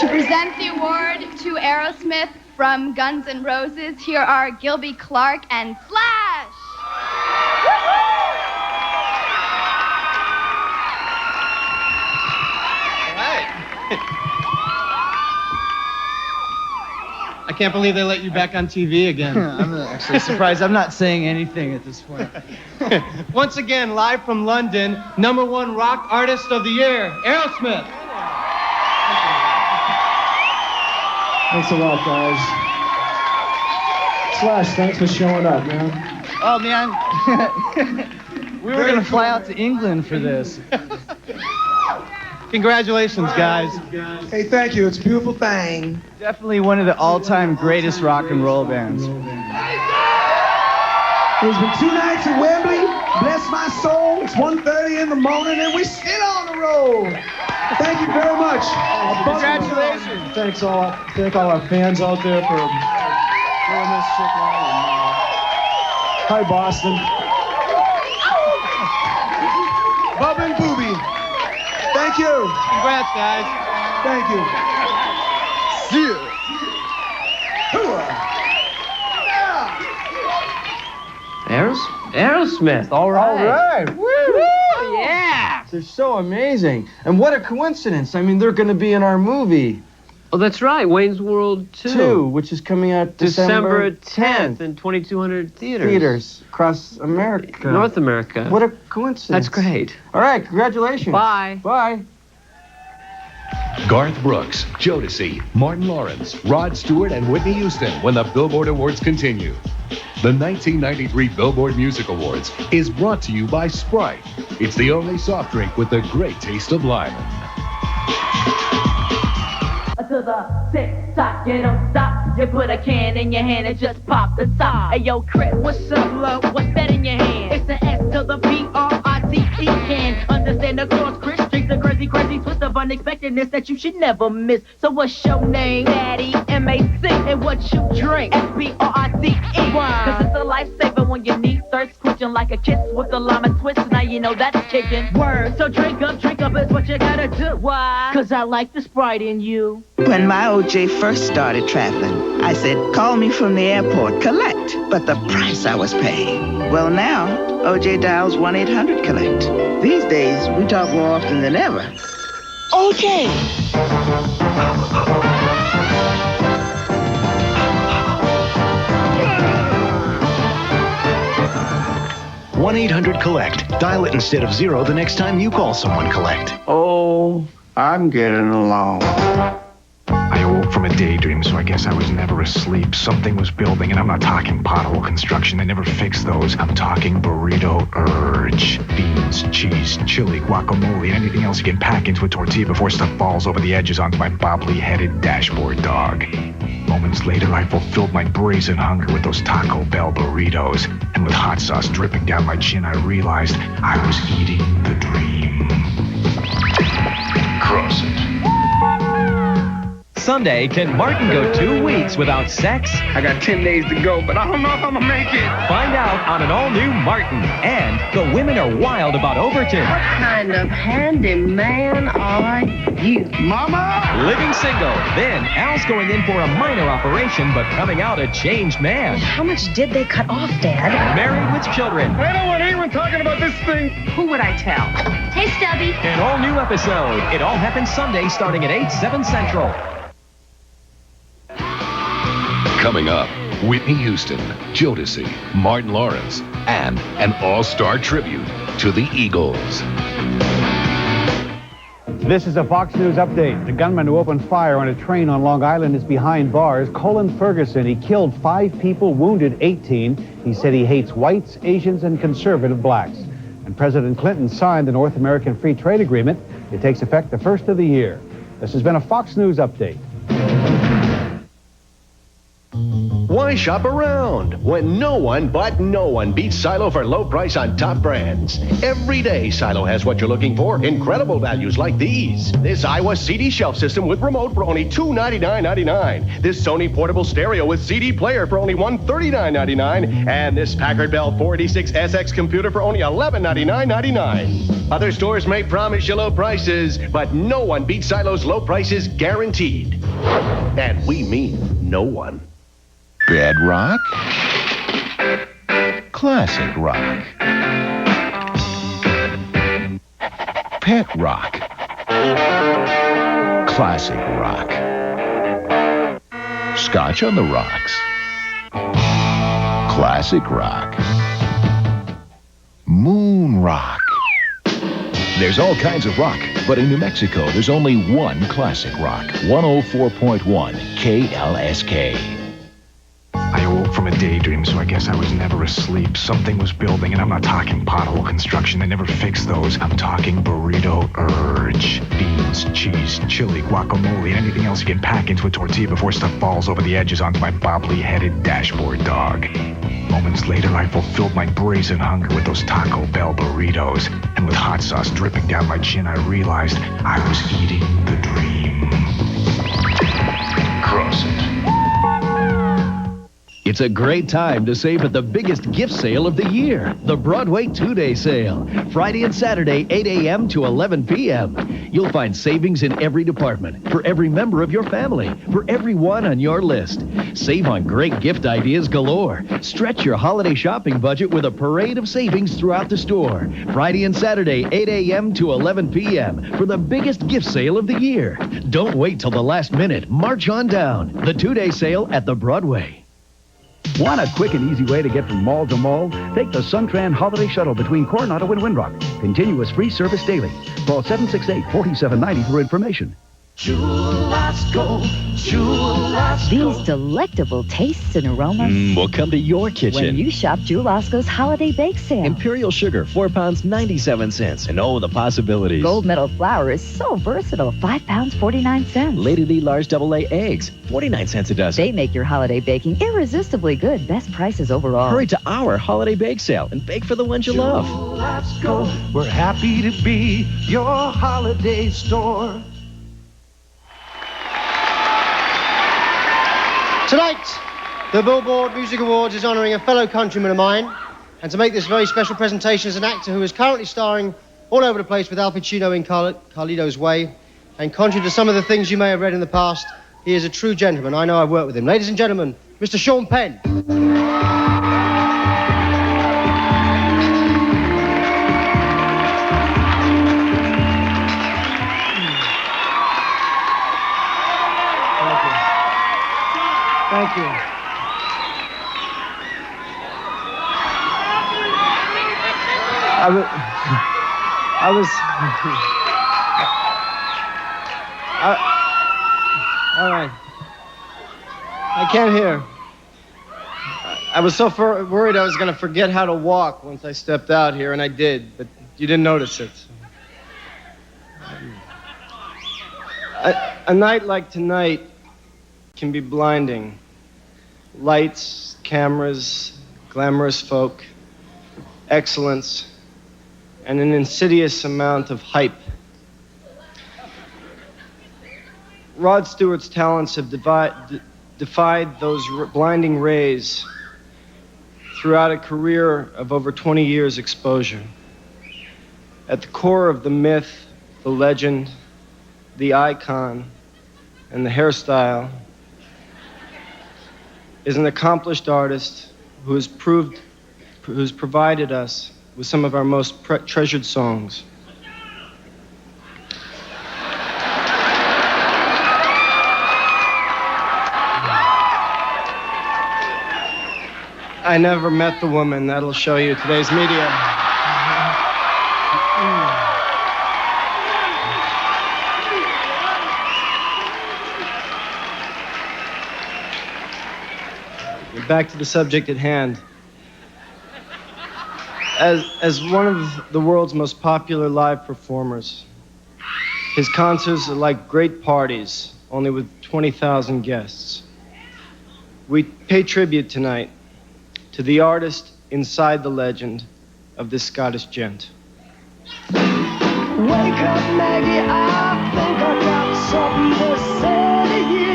To present the award to Aerosmith from Guns N' Roses, here are Gilby Clarke and Slash. I can't believe they let you back on TV again. I'm actually surprised. I'm not saying anything at this point. Once again, live from London, #1 rock artist of the year, Aerosmith. Thanks a lot, guys. Slash, thanks for showing up, man. Oh, man. We were going to fly out to England for this. Congratulations, guys. Hey, thank you. It's a beautiful thing. Definitely one of the all-time greatest rock and roll bands. It's been 2 nights at Wembley. Bless my soul. It's 1:30 in the morning, and we're still on the road. Thank you very much. Congratulations. Thank all our fans out there for doing this shit now. Hi, Boston. Bub and Booby. Thank you. Congrats, guys. Thank you. See you. Aerosmith, all right. All right. Woo! Yeah. They're so amazing. And what a coincidence. I mean, they're going to be in our movie. Oh, that's right. Wayne's World 2. Which is coming out December 10th in 2,200 theaters. Theaters across America. North America. What a coincidence. That's great. All right, congratulations. Bye. Bye. Garth Brooks, Jodeci, Martin Lawrence, Rod Stewart, and Whitney Houston when the Billboard Awards continue. The 1993 Billboard Music Awards is brought to you by Sprite. It's the only soft drink with the great taste of lemon. To the tick-tock, you don't stop. You put a can in your hand and just pop the top. Hey, yo, Chris, what's up, love? What's that in your hand? It's the S to the B-R-I-T-E can. Understand the cross, Chris, drink the crazy twist of unexpectedness that you should never miss. So what's your name? Daddy, M-A-C. And what you drink? S-B-R-I-T-E. Cause it's a lifesaver when your knee starts twitching like a kiss with the lime and twist. Now you know that's kicking. Word. So drink up is what you gotta do. Why? Cause I like the Sprite in you. When my OJ first started traveling, I said, call me from the airport, collect. But the price I was paying. Well, now, OJ dials 1-800-COLLECT. These days, we talk more often than ever. OJ! 1-800-COLLECT. Dial it instead of 0 the next time you call someone collect. Oh, I'm getting along. I awoke from a daydream, so I guess I was never asleep. Something was building, and I'm not talking pothole construction. They never fix those. I'm talking burrito urge. Beans, cheese, chili, guacamole, and anything else you can pack into a tortilla before stuff falls over the edges onto my bobbly-headed dashboard dog. Moments later, I fulfilled my brazen hunger with those Taco Bell burritos. And with hot sauce dripping down my chin, I realized I was eating the dream. Cross it. Sunday, can Martin go 2 weeks without sex? I got 10 days to go, but I don't know if I'm gonna make it. Find out on an all-new Martin. And the women are wild about Overton. What kind of handyman are you? Mama! Living single. Then Al's going in for a minor operation, but coming out a changed man. How much did they cut off, Dad? Married with children. I don't want anyone talking about this thing. Who would I tell? Hey, Stubby. An all-new episode. It all happens Sunday starting at 8, 7 Central. Coming up, Whitney Houston, Jodeci, Martin Lawrence, and an all-star tribute to the Eagles. This is a Fox News update. The gunman who opened fire on a train on Long Island is behind bars. Colin Ferguson, he killed 5 people, wounded 18. He said he hates whites, Asians, and conservative blacks. And President Clinton signed the North American Free Trade Agreement. It takes effect the first of the year. This has been a Fox News update. Why why shop around when no one beats Silo for low price on top brands? Every day, Silo has what you're looking for. Incredible values like these. This Iowa CD shelf system with remote for only $299.99. This Sony portable stereo with CD player for only $139.99. And this Packard Bell 486SX computer for only $1199.99. Other stores may promise you low prices, but no one beats Silo's low prices guaranteed. And we mean no one. Bedrock? Classic rock. Pet rock. Classic rock. Scotch on the rocks. Classic rock. Moon rock. There's all kinds of rock, but in New Mexico, there's only one classic rock. 104.1 KLSK. I awoke from a daydream, so I guess I was never asleep. Something was building, and I'm not talking pothole construction. They never fix those. I'm talking burrito urge. Beans, cheese, chili, guacamole, and anything else you can pack into a tortilla before stuff falls over the edges onto my bobbly-headed dashboard dog. Moments later, I fulfilled my brazen hunger with those Taco Bell burritos. And with hot sauce dripping down my chin, I realized I was eating the dream. Cross it. It's a great time to save at the biggest gift sale of the year, the Broadway 2-Day Sale. Friday and Saturday, 8 a.m. to 11 p.m. You'll find savings in every department, for every member of your family, for everyone on your list. Save on great gift ideas galore. Stretch your holiday shopping budget with a parade of savings throughout the store. Friday and Saturday, 8 a.m. to 11 p.m. for the biggest gift sale of the year. Don't wait till the last minute. March on down. The 2-Day Sale at the Broadway. Want a quick and easy way to get from mall to mall? Take the Suntran Holiday Shuttle between Coronado and Windrock. Continuous free service daily. Call 768-4790 for information. Churrasco, Churrasco. These delectable tastes and aromas will come to your kitchen when you shop Churrasco's Holiday Bake Sale. Imperial sugar, 4 pounds, 97 cents. And oh, the possibilities. Gold medal flour is so versatile, 5 pounds, 49 cents. Lady D large AA eggs, 49 cents a dozen. They make your holiday baking irresistibly good. Best prices overall. Hurry to our Holiday Bake Sale and bake for the ones you love. Churrasco, we're happy to be your holiday store. Tonight, the Billboard Music Awards is honouring a fellow countryman of mine, and to make this very special presentation is an actor who is currently starring all over the place with Al Pacino in Carlito's Way, and contrary to some of the things you may have read in the past, he is a true gentleman. I know I've worked with him. Ladies and gentlemen, Mr. Sean Penn. Thank you. All right. I can't hear. I was so worried I was going to forget how to walk once I stepped out here, and I did, but you didn't notice it. A night like tonight can be blinding. Lights, cameras, glamorous folk, excellence, and an insidious amount of hype. Rod Stewart's talents have defied those blinding rays throughout a career of over 20 years exposure. At the core of the myth, the legend, the icon, and the hairstyle is an accomplished artist who has provided us with some of our most treasured songs. I never met the woman. That'll show you today's media. Back to the subject at hand. As one of the world's most popular live performers, his concerts are like great parties, only with 20,000 guests. We pay tribute tonight to the artist inside the legend of this Scottish gent. Wake up, Maggie, I think I got something to say to you.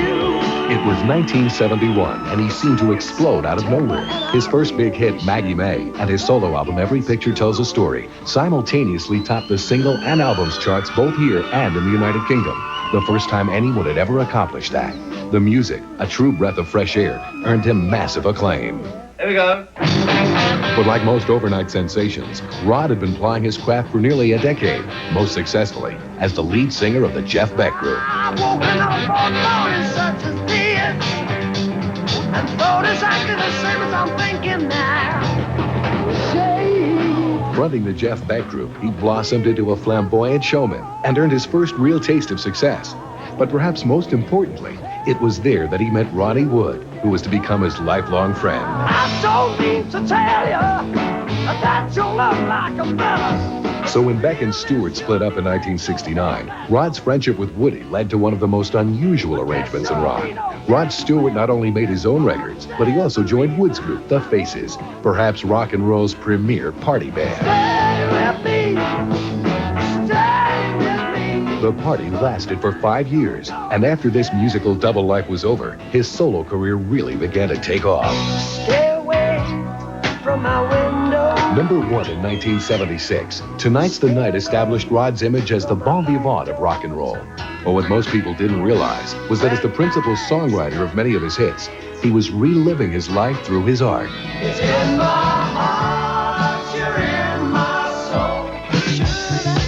It was 1971, and he seemed to explode out of nowhere. His first big hit, Maggie May, and his solo album, Every Picture Tells a Story, simultaneously topped the single and albums charts both here and in the United Kingdom. The first time anyone had ever accomplished that. The music, a true breath of fresh air, earned him massive acclaim. Here we go. But like most overnight sensations, Rod had been plying his craft for nearly a decade, most successfully as the lead singer of the Jeff Beck Group. I'm woken up on morning such as this, and thought exactly the same as I'm thinking now. Shade. Fronting the Jeff Beck Group, he blossomed into a flamboyant showman and earned his first real taste of success. But perhaps most importantly, it was there that he met Ronnie Wood, who was to become his lifelong friend. I don't need to tell you that you look like a fella. So when Beck and Stewart split up in 1969, Rod's friendship with Woody led to one of the most unusual arrangements in rock. Rod Stewart not only made his own records, but he also joined Wood's group, The Faces, perhaps rock and roll's premier party band. Stay with me. Stay with me. The party lasted for 5 years, and after this musical double life was over, his solo career really began to take off. Stay away from my window. Number 1 in 1976, Tonight's the Night established Rod's image as the bon vivant of rock and roll. But what most people didn't realize was that as the principal songwriter of many of his hits, he was reliving his life through his art. It's in my heart, you're in my soul.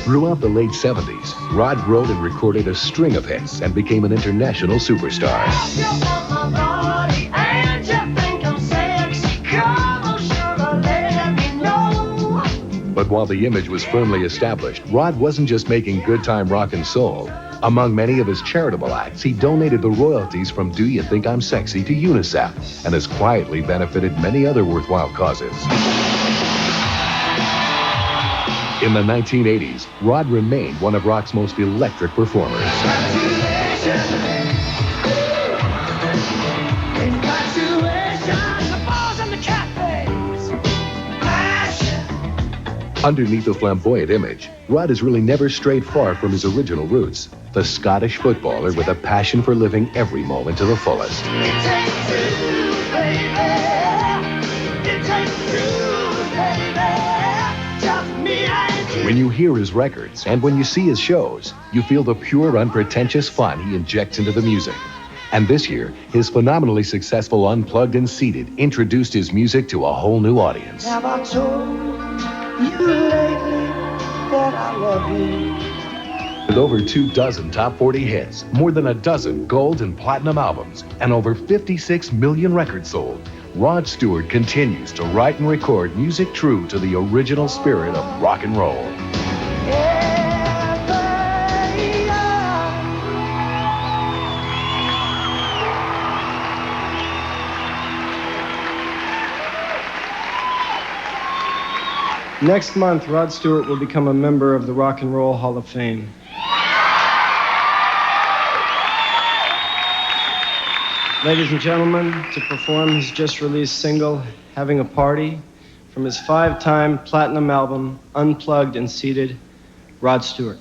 Throughout the late 70s, Rod wrote and recorded a string of hits and became an international superstar. You want my body and you think I'm sexy. Come on, sugar, let me know. But while the image was firmly established, Rod wasn't just making good time rock and soul. Among many of his charitable acts, he donated the royalties from Do You Think I'm Sexy to UNICEF and has quietly benefited many other worthwhile causes. In the 1980s, Rod remained one of rock's most electric performers. Underneath the flamboyant image, Rod has really never strayed far from his original roots, the Scottish footballer with a passion for living every moment to the fullest. When you hear his records and when you see his shows, you feel the pure, unpretentious fun he injects into the music. And this year, his phenomenally successful Unplugged and Seated introduced his music to a whole new audience. Have I told you lately that I love you? With over 24 top 40 hits, more than a dozen gold and platinum albums, and over 56 million records sold, Rod Stewart continues to write and record music true to the original spirit of rock and roll. Next month, Rod Stewart will become a member of the Rock and Roll Hall of Fame. Ladies and gentlemen, to perform his just released single, Having a Party, from his 5-time platinum album, Unplugged and Seated, Rod Stewart.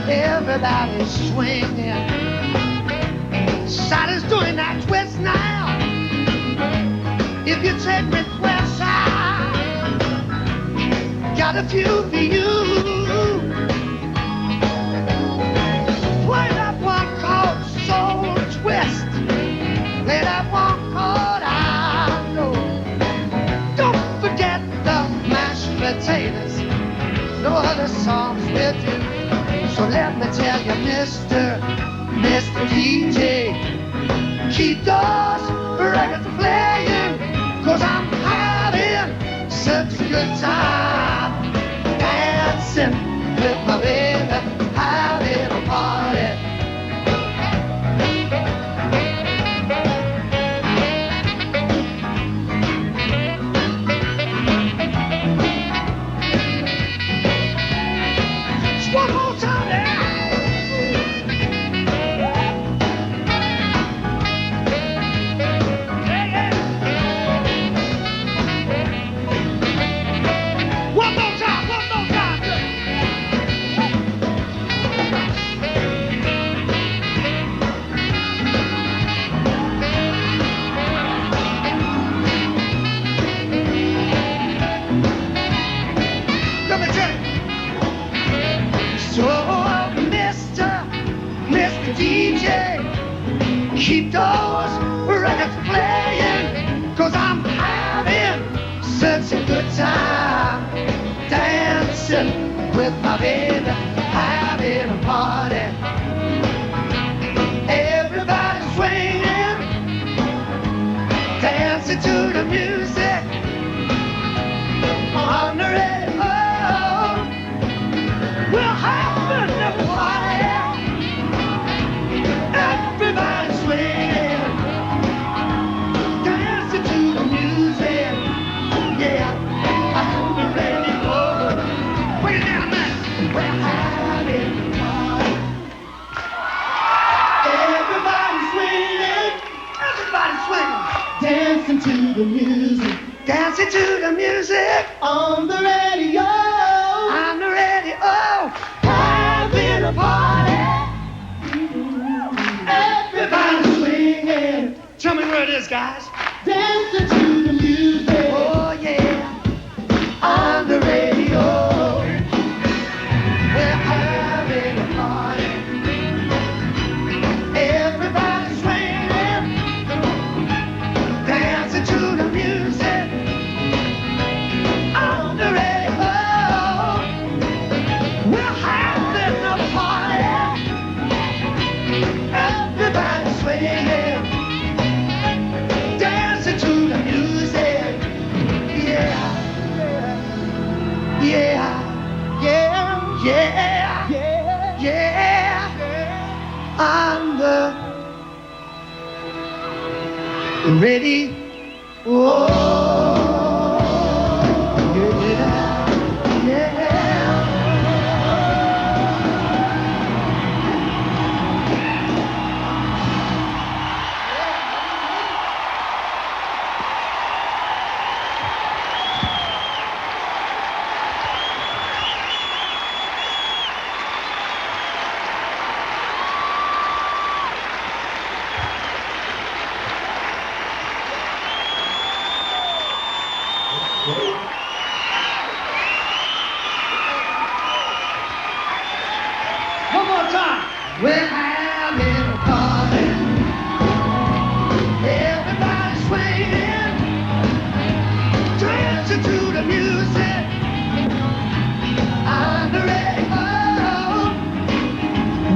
Everybody's swinging. Sally's doing that 12. If you take me west side, got a few for you. Play that one called Soul Twist. Play that one called I Know. Don't forget the mashed potatoes. No other songs will do. So let me tell you, Mr. DJ, keep those records playing, 'cause I'm having such a good time dancing with my baby, having a party. Just one more time now. DJ, keep those records playing, 'cause I'm having such a good time dancing with my baby, having a party. Everybody swinging, dancing to the music on the radio. We're having a party. Everybody swing, dancing to the music. Yeah, I'm ready for it. Bring it down now. We're having a party. Everybody swinging, dancing to the music. Dancing to the music on the radio. On the radio, having a party. Everybody swinging. Tell me where it is, guys. Dancing to the music. Oh, yeah. On the radio. We're having a party. Everybody swinging. Dancing to the music. On the radio. We're having a party. Everybody swinging, dancing to the music. Yeah, yeah, yeah, yeah, yeah, yeah. I'm ready. Oh, yeah, yeah. One more time. We're having a party. Everybody swinging, dancing to the music. On the radio,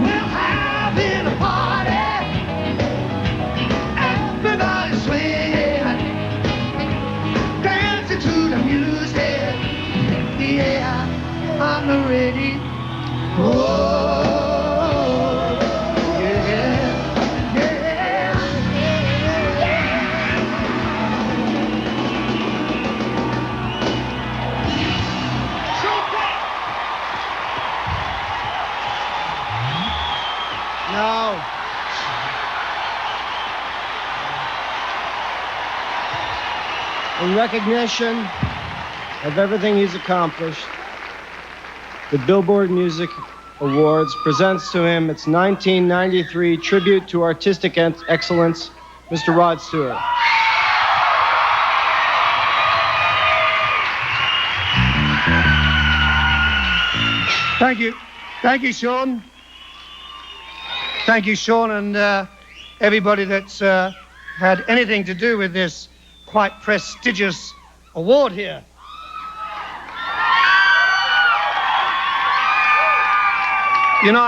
we're having a party. Everybody swinging, dancing to the music. Yeah, I'm ready. Oh. Now, in recognition of everything he's accomplished, the Billboard Music Awards presents to him its 1993 tribute to artistic excellence, Mr. Rod Stewart. Thank you. Thank you, Sean. Thank you, Sean, and everybody that's had anything to do with this quite prestigious award here. You know,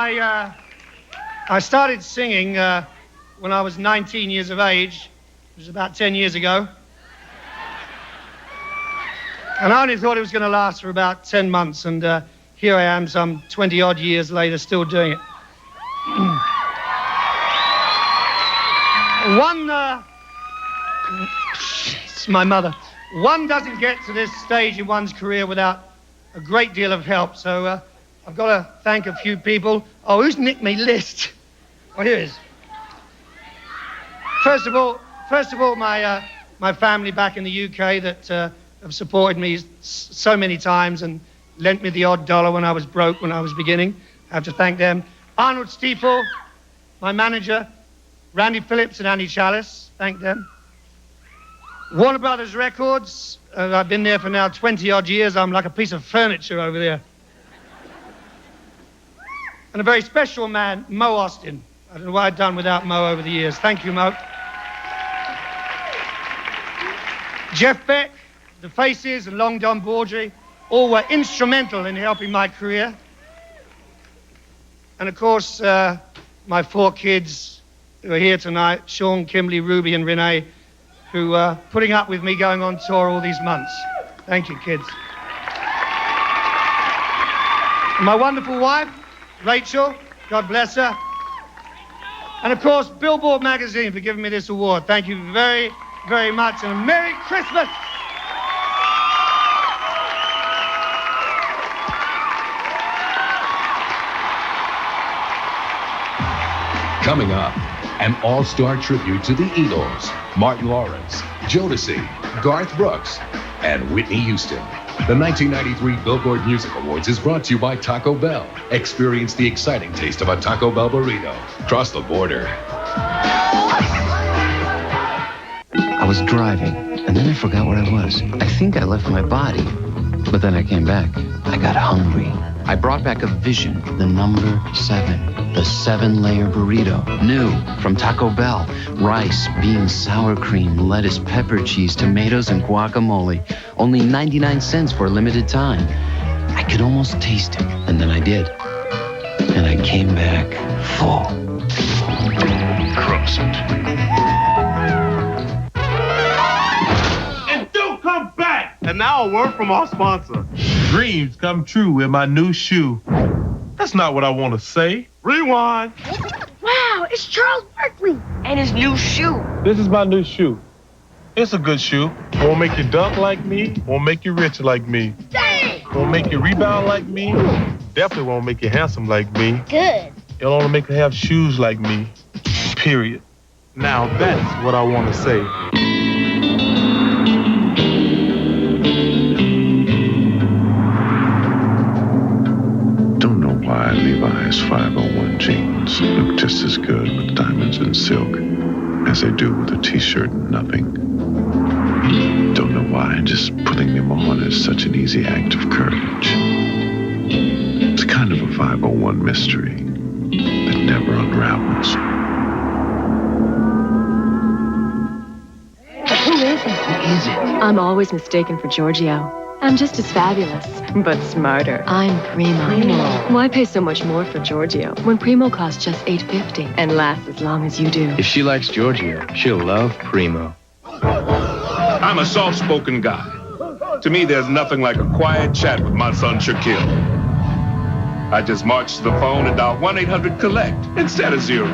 I started singing when I was 19 years of age. It was about 10 years ago. And I only thought it was going to last for about 10 months, and here I am some 20-odd years later still doing it. It's my mother. One doesn't get to this stage in one's career without a great deal of help, so I've got to thank a few people. Oh, who's nicked my list? Oh, here it is. First of all, my family back in the UK that have supported me so many times and lent me the odd dollar when I was broke, when I was beginning. I have to thank them. Arnold Stiefel, my manager, Randy Phillips and Andy Chalice, thank them. Warner Brothers Records, I've been there for now 20-odd years. I'm like a piece of furniture over there. And a very special man, Mo Austin. I don't know what I've done without Mo over the years. Thank you, Mo. Jeff Beck, The Faces, and Long John Baldry all were instrumental in helping my career. And of course, my 4 kids who are here tonight, Sean, Kimberly, Ruby, and Renee, who are putting up with me going on tour all these months. Thank you, kids. And my wonderful wife, Rachel, God bless her. And of course, Billboard magazine for giving me this award. Thank you very, very much, and a Merry Christmas! Coming up, an all-star tribute to the Eagles, Martin Lawrence, Jodeci, Garth Brooks, and Whitney Houston. The 1993 Billboard Music Awards is brought to you by Taco Bell. Experience the exciting taste of a Taco Bell burrito. Cross the border. I was driving, and then I forgot where I was. I think I left my body, but then I came back. I got hungry. I brought back a vision, the number 7, the 7-layer burrito, new from Taco Bell. Rice, beans, sour cream, lettuce, pepper cheese, tomatoes, and guacamole. Only 99 cents for a limited time. I could almost taste it, and then I did. And I came back full. Cross it. And don't come back! And now a word from our sponsor. Dreams come true with my new shoe. That's not what I want to say. Rewind. Wow, it's Charles Barkley and his new shoe. This is my new shoe. It's a good shoe. Won't make you dunk like me. Won't make you rich like me. Dang! Won't make you rebound like me. Definitely won't make you handsome like me. Good. It'll only make you have shoes like me. Period. Now that's what I want to say. Why Levi's 501 jeans look just as good with diamonds and silk as they do with a t-shirt and nothing. Don't know why just putting them on is such an easy act of courage. It's kind of a 501 mystery that never unravels. Who is it? Who is it? I'm always mistaken for Giorgio. I'm just as fabulous, but smarter. I'm Primo. Why pay so much more for Giorgio when Primo costs just $8.50 and lasts as long as you do? If she likes Giorgio, she'll love Primo. I'm a soft-spoken guy. To me, there's nothing like a quiet chat with my son Shaquille. I just march to the phone and dial 1-800-COLLECT instead of 0.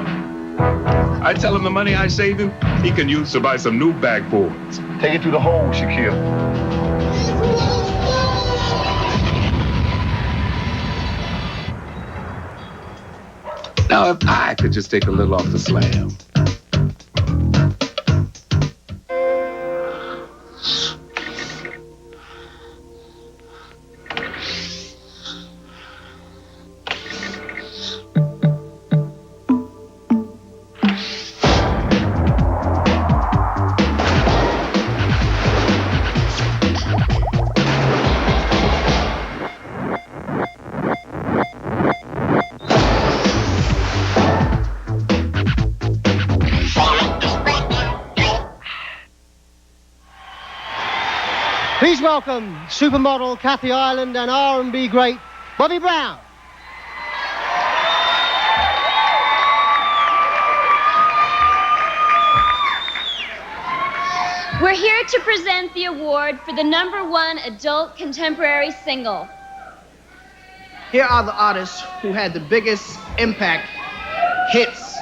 I tell him the money I save him, he can use to buy some new backboards. Take it to the hole, Shaquille. Now, if I could just take a little off the slam. welcome supermodel Kathy Ireland and R&B great Bobby Brown. We're here to present the award for the #1 adult contemporary single. Here are the artists who had the biggest impact hits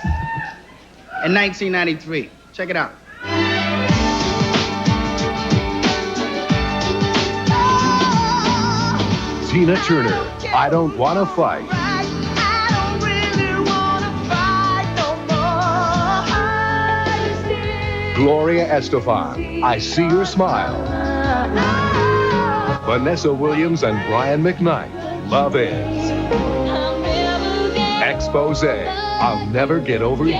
in 1993. Check it out. Tina Turner, I Don't Wanna Fight. Gloria Estefan, I See Your Smile. Vanessa Williams and Brian McKnight, Love Is. Expose, I'll Never Get Over You.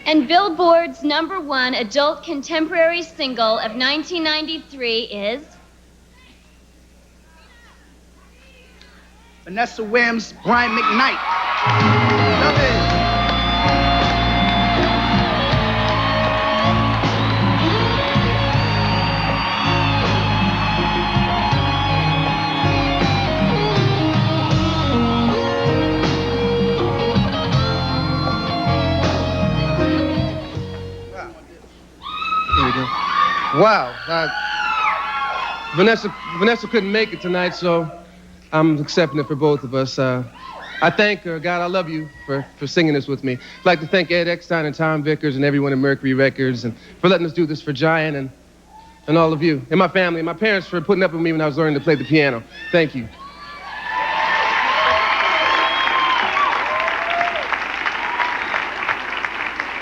And Billboard's #1 adult contemporary single of 1993 is Vanessa Williams, Brian McKnight. Love Is. There we go. Wow. Vanessa couldn't make it tonight, so I'm accepting it for both of us. I thank her. God, I love you for singing this with me. I'd like to thank Ed Eckstein and Tom Vickers and everyone at Mercury Records and for letting us do this for Giant and all of you. And my family and my parents for putting up with me when I was learning to play the piano. Thank you.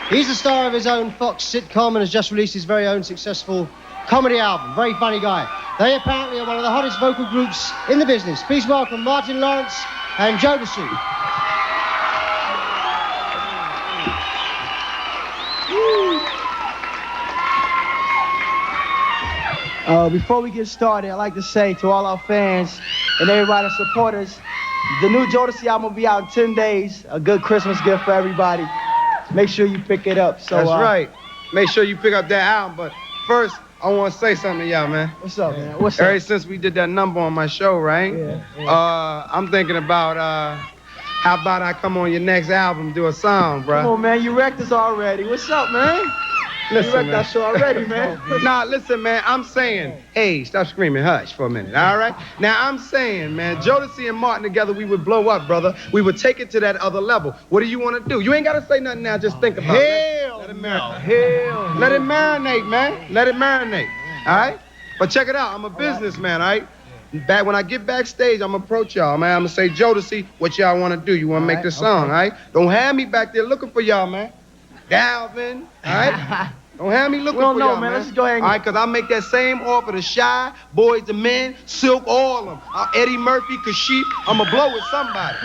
He's the star of his own Fox sitcom and has just released his very own successful comedy album. Very funny guy. They apparently are one of the hottest vocal groups in the business. Please welcome Martin Lawrence and Jodeci. Before we get started, I'd like to say to all our fans and everybody that support us, the new Jodeci album will be out in 10 days. A good Christmas gift for everybody. Make sure you pick it up. So, That's right. Make sure you pick up that album. But first, I want to say something to y'all, man. What's up, man? What's up? Ever since we did that number on my show, right? Yeah. I'm thinking about how about I come on your next album, do a song, bro? Come on, man. You wrecked us already. What's up, man? Listen, you wrecked man. our show already, man. Nah, listen, man. I'm saying, hey, stop screaming, hush for a minute, all right? Now, I'm saying, man, Jodeci and Martin together, we would blow up, brother. We would take it to that other level. What do you want to do? You ain't got to say nothing now. Just think about it. Let it marinate. Let it marinate, man. Let it marinate, all right? But check it out. I'm a businessman, all right? When I get backstage, I'm going to approach y'all, man. I'm going to say, Jodeci, what y'all want to do? You want to make this song, all right? Don't have me back there looking for y'all, man. Galvin, all right? Don't have me looking for y'all, man. Let's go ahead and... All right, because I make that same offer to Shy, Boys to Men, Silk, all of them. Eddie Murphy, Kashif. I'm going to blow with somebody.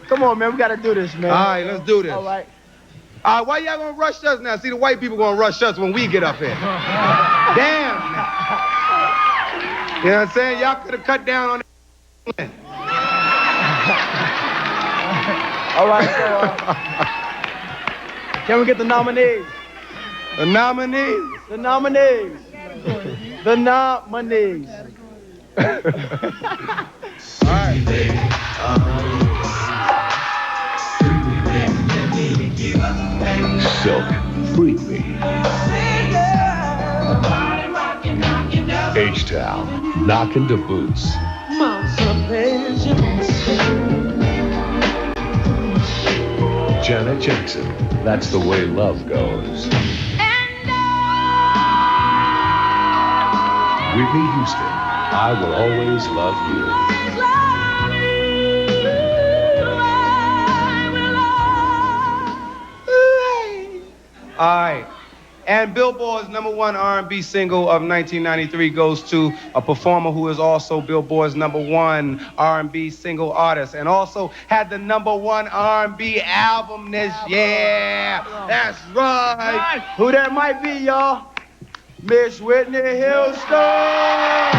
Come on, man. We got to do this, man. All right, let's do this. All right. All right, why y'all going to rush us now? See, the white people going to rush us when we get up here. Damn. You know what I'm saying? Y'all could have cut down on that. All right, so, can we get the nominees? The nominees? The nominees. The nominees. All right. Silk, Freak Me. H-Town, Knockin' the Boots. Janet Jackson, That's the Way Love Goes. Whitney Houston, I Will Always Love You. All right. And Billboard's #1 R&B single of 1993 goes to a performer who is also Billboard's #1 R&B single artist and also had the #1 R&B album this year. That's right. Who that might be, y'all? Miss Whitney Houston.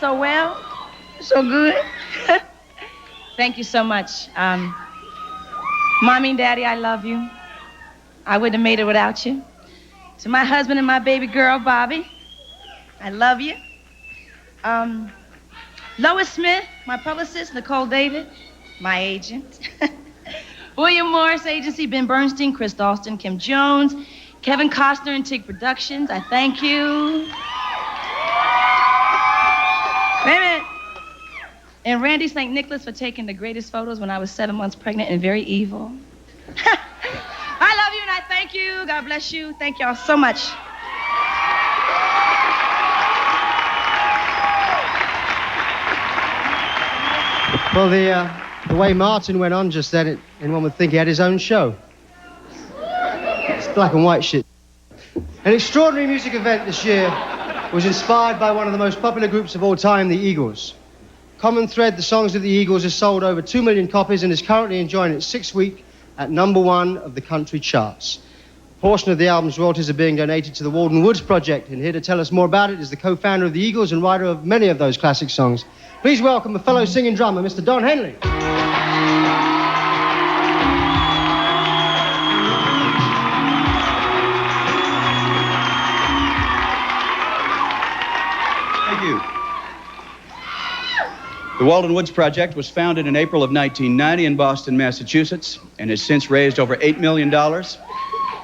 so well, so good. Thank you so much. Mommy and Daddy, I love you. I wouldn't have made it without you. To my husband and my baby girl, Bobby, I love you. Lois Smith, my publicist, Nicole David, my agent. William Morris Agency, Ben Bernstein, Chris Dalston, Kim Jones, Kevin Costner and TIG Productions, I thank you. Wait a minute. And Randy St. Nicholas for taking the greatest photos when I was 7 months pregnant and very evil. I love you and I thank you. God bless you. Thank y'all so much. Well, the way Martin went on just then, anyone would think he had his own show. It's black and white shit. An extraordinary music event this year was inspired by one of the most popular groups of all time, the Eagles. Common Thread, the songs of the Eagles, has sold over 2 million copies and is currently enjoying its 6th week at #1 of the country charts. A portion of the album's royalties are being donated to the Walden Woods Project, and here to tell us more about it is the co-founder of the Eagles and writer of many of those classic songs. Please welcome a fellow singing drummer, Mr. Don Henley. Thank you. The Walden Woods Project was founded in April of 1990 in Boston, Massachusetts, and has since raised over $8 million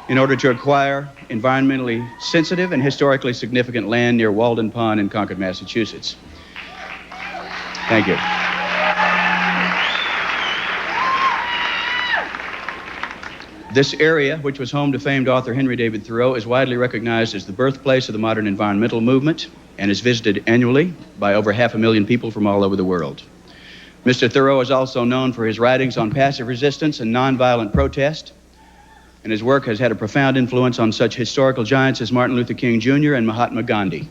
in order to acquire environmentally sensitive and historically significant land near Walden Pond in Concord, Massachusetts. Thank you. This area, which was home to famed author Henry David Thoreau, is widely recognized as the birthplace of the modern environmental movement and is visited annually by over 500,000 people from all over the world. Mr. Thoreau is also known for his writings on passive resistance and nonviolent protest, and his work has had a profound influence on such historical giants as Martin Luther King Jr. and Mahatma Gandhi.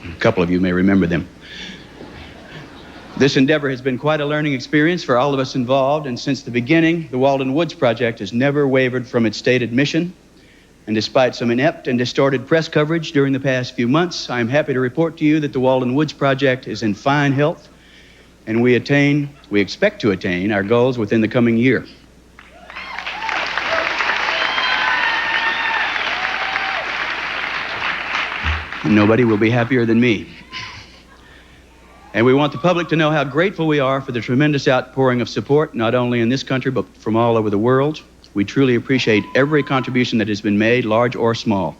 A couple of you may remember them. This endeavor has been quite a learning experience for all of us involved, and since the beginning, the Walden Woods Project has never wavered from its stated mission. And despite some inept and distorted press coverage during the past few months, I am happy to report to you that the Walden Woods Project is in fine health, and we expect to attain our goals within the coming year. Nobody will be happier than me. And we want the public to know how grateful we are for the tremendous outpouring of support, not only in this country, but from all over the world. We truly appreciate every contribution that has been made, large or small.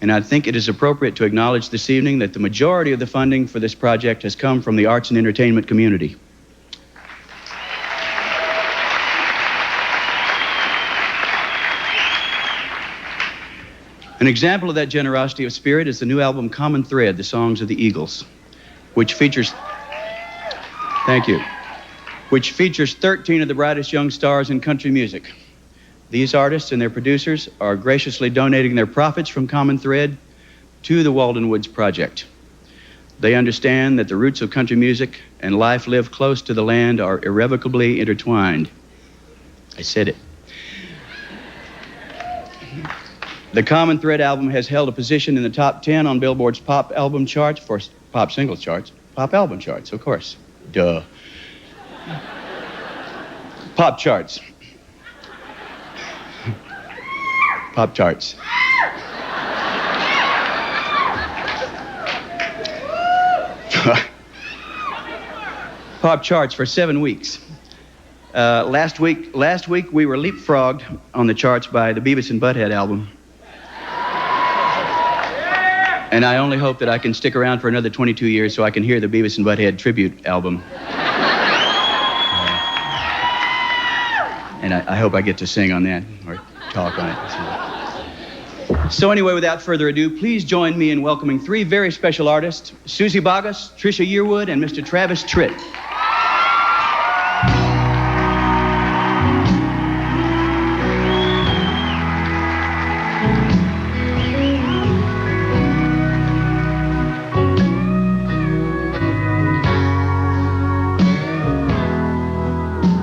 And I think it is appropriate to acknowledge this evening that the majority of the funding for this project has come from the arts and entertainment community. An example of that generosity of spirit is the new album Common Thread, the songs of the Eagles, which features 13 of the brightest young stars in country music. These artists and their producers are graciously donating their profits from Common Thread to the Walden Woods Project. They understand that the roots of country music and life lived close to the land are irrevocably intertwined. I said it. The Common Thread album has held a position in the top 10 on Billboard's pop album charts, pop singles charts, pop album charts, of course. Duh. Pop charts. Pop charts. Pop charts for 7 weeks. Last week we were leapfrogged on the charts by the Beavis and Butthead album. And I only hope that I can stick around for another 22 years so I can hear the Beavis and Butthead tribute album. And I hope I get to sing on that, or talk on it. So anyway, without further ado, please join me in welcoming 3 very special artists, Susie Boggess, Trisha Yearwood, and Mr. Travis Tritt.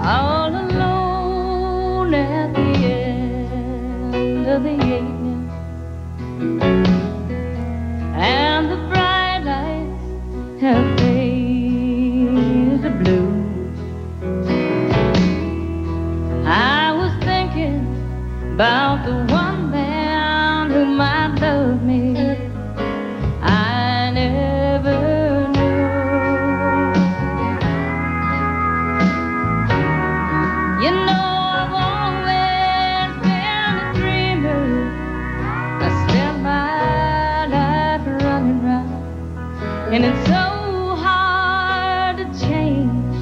All alone at the end of the her face of blue. I was thinking about the one man who might love me. I never knew. You know, I've always been a dreamer. I spent my life running round, and it's so hard to change.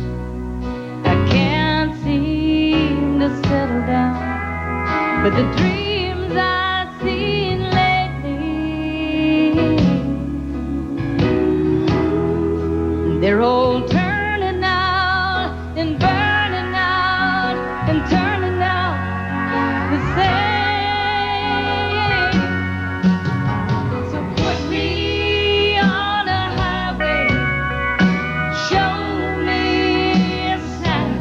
I can't seem to settle down, but the dreams I've seen lately, they're all turning out and burning out and turning out the same. So put me on a highway, show me a sign,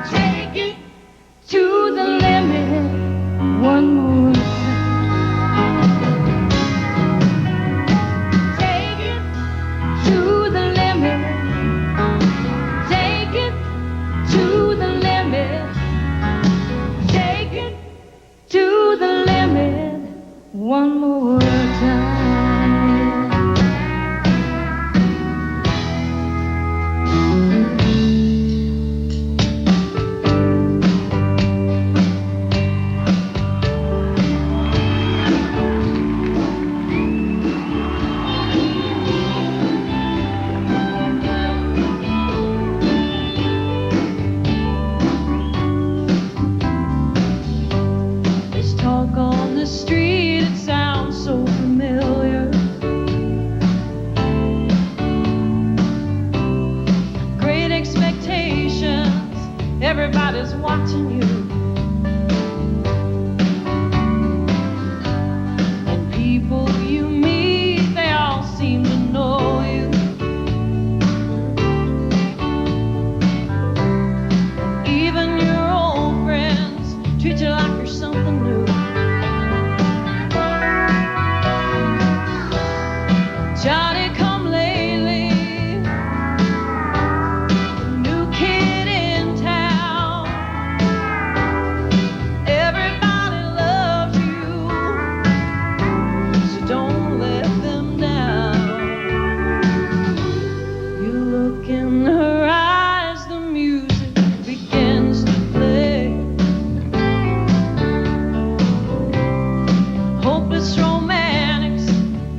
take it to the limit one more time. Take it to the limit. Take it to the limit. Take it to the limit one more time. There's talk on the street, it sounds so familiar. Great expectations, everybody's watching you. And people you meet, they all seem to know you. Even your old friends treat you like you're something new. Johnny come lately, new kid in town. Everybody loves you, so don't let them down. You look in her eyes, the music begins to play. Hopeless romantics,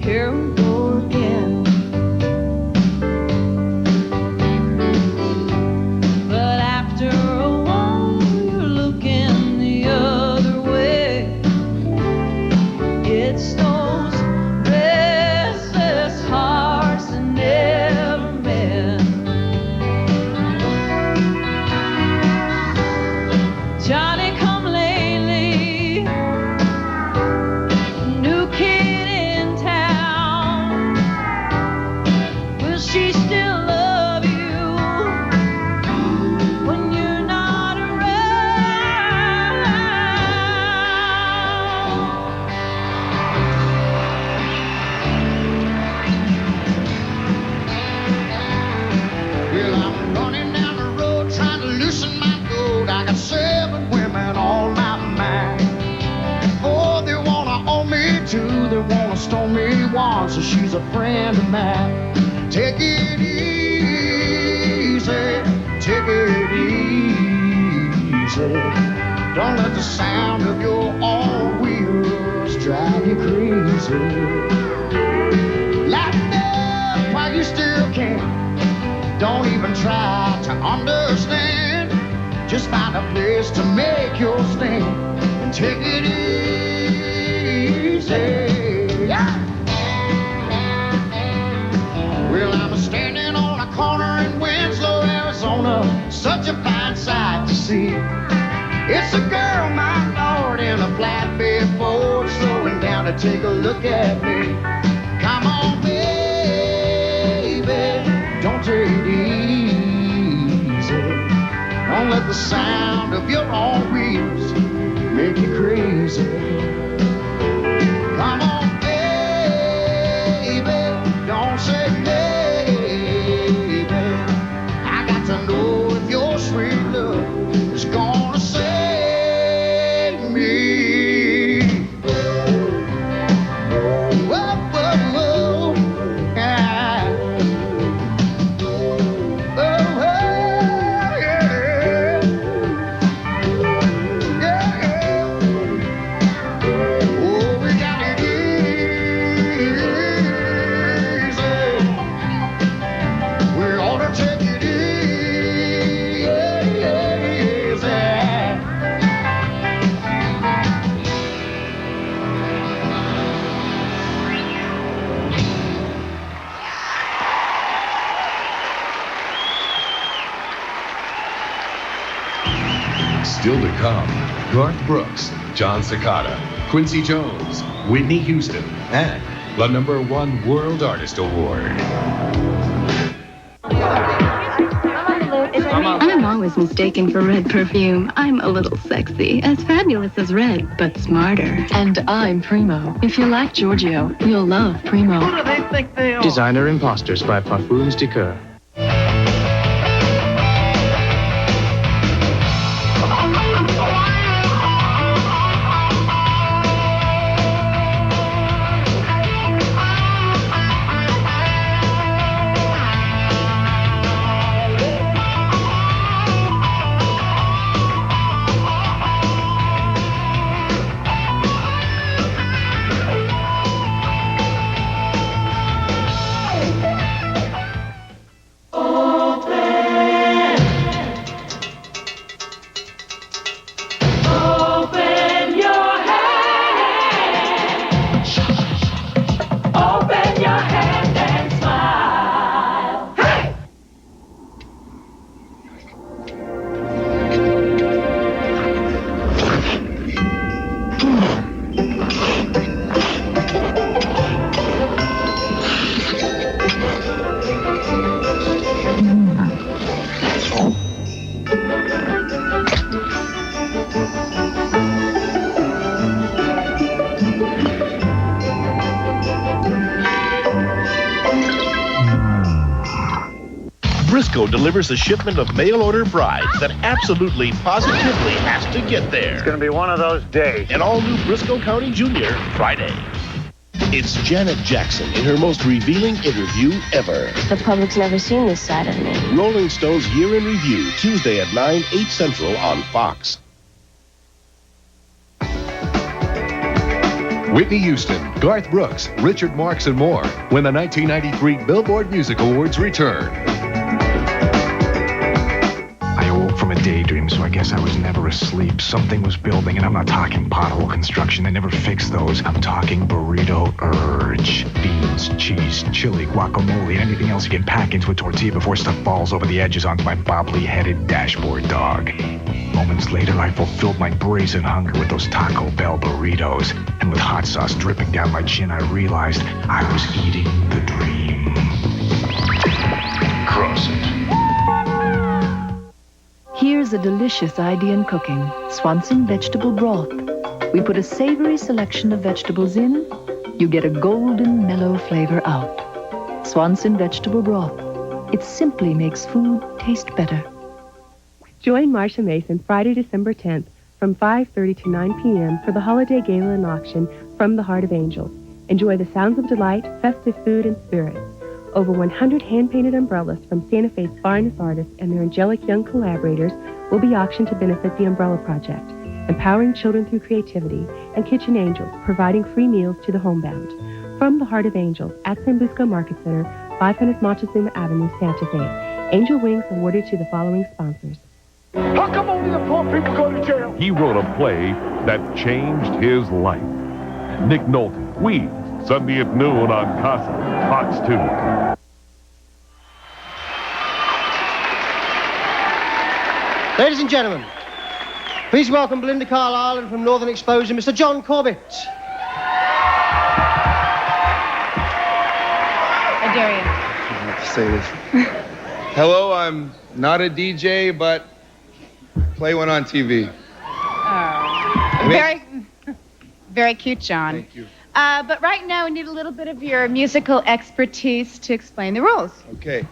here we go again. But after a while, you're looking the other way. It's those restless hearts that never met. Johnny come lately, new kid in town. Will she still love you when you're not around? Well, I'm running down the road trying to loosen my load. I got 7 women on my mind. 4 they wanna own me, 2 they wanna stone me, 1 so she's a friend of mine. Take it easy, take it easy. Don't let the sound of your own wheels drive you crazy. Lighten up while you still can. Don't even try to understand. Just find a place to make your stand and take it easy. Yeah. Well, I'm standing on a corner in Winslow, Arizona. Such a fine sight to see. It's a girl, my lord, in a flatbed Ford, slowing down to take a look at me. Come on, baby, don't take it easy. Don't let the sound of your own wheels make you crazy. Come on, baby, don't say no. Still to come, Garth Brooks, John Cicada, Quincy Jones, Whitney Houston, and the #1 World Artist Award. I'm always mistaken for red perfume. I'm a little sexy, as fabulous as red, but smarter. And I'm Primo. If you like Giorgio, you'll love Primo. Who do they think they are? Designer Imposters by Parfums de Coeur. Briscoe delivers a shipment of mail-order brides that absolutely, positively has to get there. It's going to be one of those days. An all-new Briscoe County Jr. Friday. It's Janet Jackson in her most revealing interview ever. The public's never seen this side of me. Rolling Stone's Year in Review, Tuesday at 9, 8 Central on Fox. Whitney Houston, Garth Brooks, Richard Marx, and more when the 1993 Billboard Music Awards return. I awoke from a daydream, so I guess I was never asleep. Something was building, and I'm not talking pothole construction. They never fix those. I'm talking burrito urge. Beans, cheese, chili, guacamole, and anything else you can pack into a tortilla before stuff falls over the edges onto my bobbly-headed dashboard dog. Moments later, I fulfilled my brazen hunger with those Taco Bell burritos. And with hot sauce dripping down my chin, I realized I was eating the dream. Cross it. Here's a delicious idea in cooking. Swanson vegetable broth. We put a savory selection of vegetables in. You get a golden, mellow flavor out. Swanson vegetable broth. It simply makes food taste better. Join Marsha Mason Friday, December 10th from 5:30 to 9 p.m. for the holiday gala and auction from the Heart of Angels. Enjoy the sounds of delight, festive food, and spirit. Over 100 hand-painted umbrellas from Santa Fe's finest artists and their angelic young collaborators will be auctioned to benefit the Umbrella Project, empowering children through creativity, and Kitchen Angels, providing free meals to the homebound. From the Heart of Angels at San Busco Market Center, 500 Montezuma Avenue, Santa Fe. Angel Wings awarded to the following sponsors. How come only the poor people go to jail? He wrote a play that changed his life. Nick Nolte, Weeds, Sunday at noon on Casa, Fox 2. Ladies and gentlemen, please welcome Belinda Carlisle and from Northern Exposure, Mr. John Corbett. Darian. I have to say this. Hello, I'm not a DJ, but play one on TV. Very cute, John. Thank you. But right now, we need a little bit of your musical expertise to explain the rules. Okay.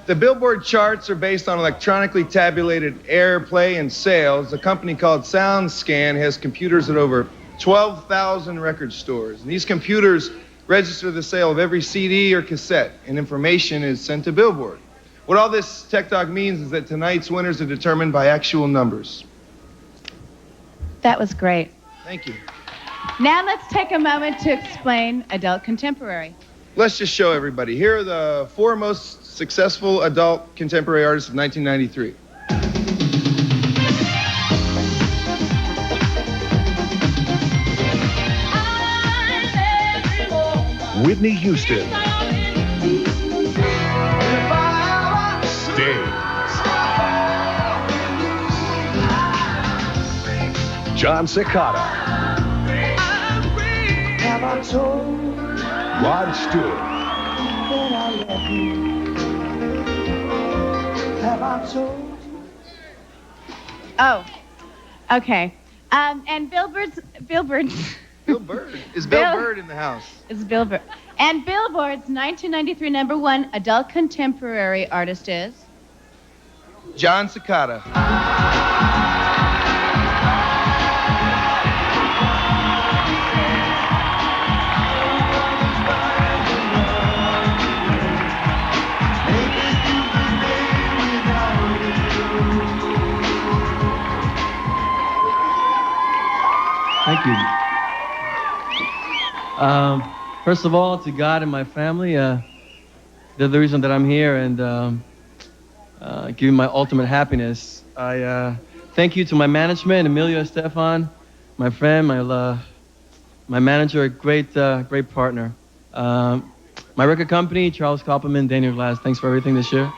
The Billboard charts are based on electronically tabulated airplay and sales. A company called SoundScan has computers at over 12,000 record stores. And these computers register the sale of every CD or cassette, and information is sent to Billboard. What all this tech talk means is that tonight's winners are determined by actual numbers. That was great. Thank you. Now let's take a moment to explain adult contemporary. Let's just show everybody. Here are the 4 most successful adult contemporary artists of 1993. Whitney Houston. Days. John Cicada, Have I told you Rod Stewart, that I love you? Have I told you? Oh, okay. And Bill Bird's. Bill Bird. Is Bill Bird in the house? It's Bill Bird. And Billboard's 1993 #1 adult contemporary artist is? John Cicada. Thank you. First of all, to God and my family, they're the reason that I'm here and give me my ultimate happiness. I thank you to my management, Emilio Estefan, my friend, my manager, a great partner. My record company, Charles Koppelman, Daniel Glass, thanks for everything this year.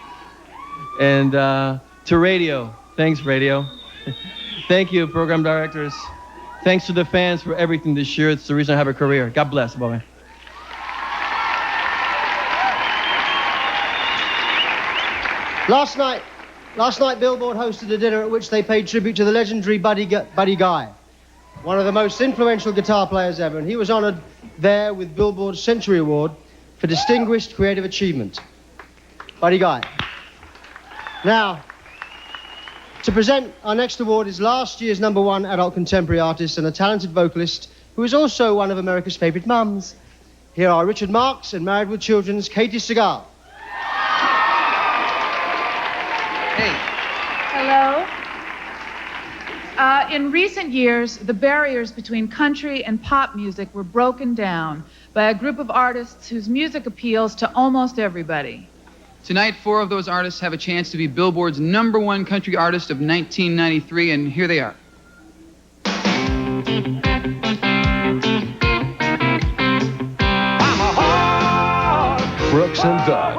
And to radio, thanks radio. Thank you, program directors. Thanks to the fans for everything this year. It's the reason I have a career. God bless. Bye-bye. Last night, Billboard hosted a dinner at which they paid tribute to the legendary Buddy Guy, one of the most influential guitar players ever, and he was honored there with Billboard's Century Award for Distinguished Creative Achievement. Buddy Guy. Now, to present our next award is last year's #1 adult contemporary artist and a talented vocalist who is also one of America's favorite mums. Here are Richard Marx and Married with Children's Katie Segal. Hello. In recent years, the barriers between country and pop music were broken down by a group of artists whose music appeals to almost everybody. Tonight, 4 of those artists have a chance to be Billboard's #1 country artist of 1993, and here they are. Brooks and Dunn,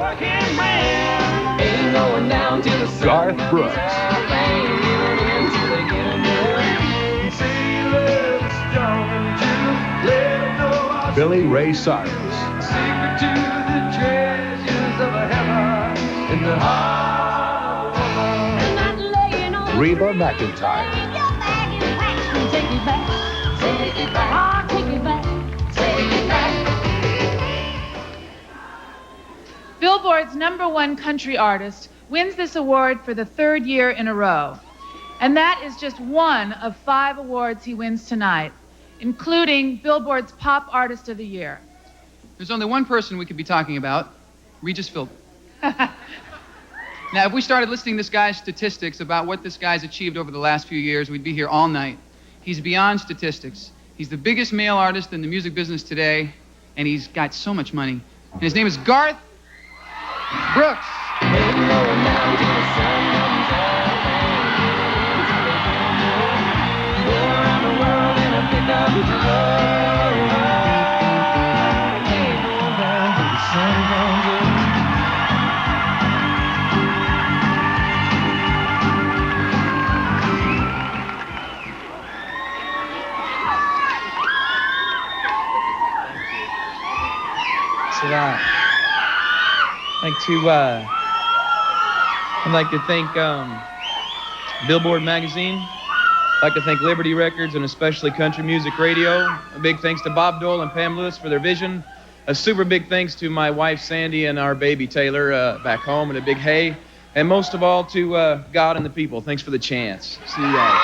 Garth Brooks, Billy Ray Cyrus, Reba McEntire, Billboard's #1 country artist wins this award for the 3rd year in a row. And that is just one of 5 awards he wins tonight, including Billboard's Pop Artist of the Year. There's only one person we could be talking about, Regis Philbin. Now, if we started listing this guy's statistics about what this guy's achieved over the last few years, we'd be here all night. He's beyond statistics. He's the biggest male artist in the music business today, and he's got so much money. And his name is Garth Brooks. I'd like to thank Billboard Magazine. I'd like to thank Liberty Records and especially Country Music Radio. A big thanks to Bob Dole and Pam Lewis for their vision. A super big thanks to my wife Sandy and our baby Taylor back home, and a big hey. And most of all to God and the people. Thanks for the chance. See you guys.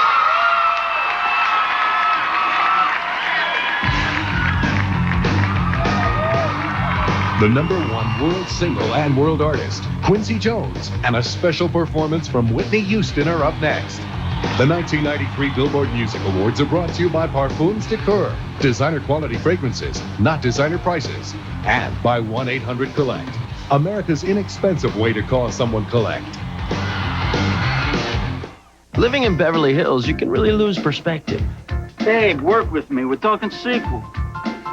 the #1 world single and world artist, Quincy Jones, and a special performance from Whitney Houston are up next. The 1993 Billboard Music Awards are brought to you by Parfums de Coeur, designer quality fragrances, not designer prices, and by 1-800-COLLECT, America's inexpensive way to call someone collect. Living in Beverly Hills, you can really lose perspective. Babe, work with me. We're talking sequel.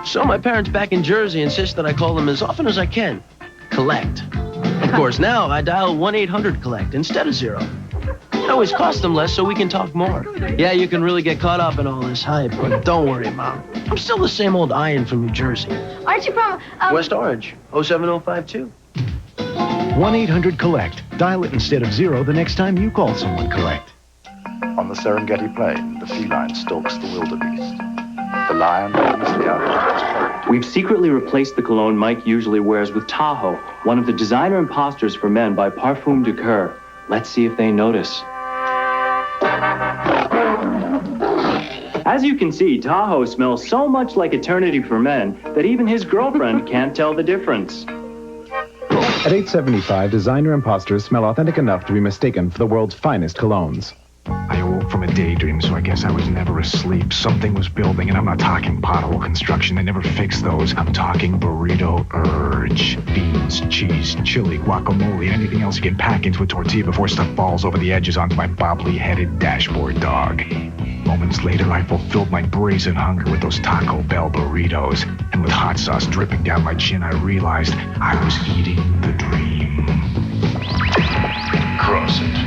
So my parents back in Jersey insist that I call them as often as I can. Collect. Of course, now I dial 1-800-COLLECT instead of 0. It always costs them less so we can talk more. Yeah, you can really get caught up in all this hype, but don't worry, Mom. I'm still the same old Ian from New Jersey. Aren't you from... West Orange, 07052. 1-800-COLLECT. Dial it instead of 0 the next time you call someone collect. On the Serengeti Plain, the feline stalks the wildebeest. The lion roams the outdoors. We've secretly replaced the cologne Mike usually wears with Tahoe, one of the designer imposters for men by Parfum de Coeur. Let's see if they notice. As you can see, Tahoe smells so much like eternity for men that even his girlfriend can't tell the difference. At 875, designer imposters smell authentic enough to be mistaken for the world's finest colognes. I awoke from a daydream, so I guess I was never asleep. Something was building, and I'm not talking pothole construction. They never fix those. I'm talking burrito urge. Beans, cheese, chili, guacamole, and anything else you can pack into a tortilla before stuff falls over the edges onto my bobbly-headed dashboard dog. Moments later, I fulfilled my brazen hunger with those Taco Bell burritos. And with hot sauce dripping down my chin, I realized I was eating the dream. Cross it.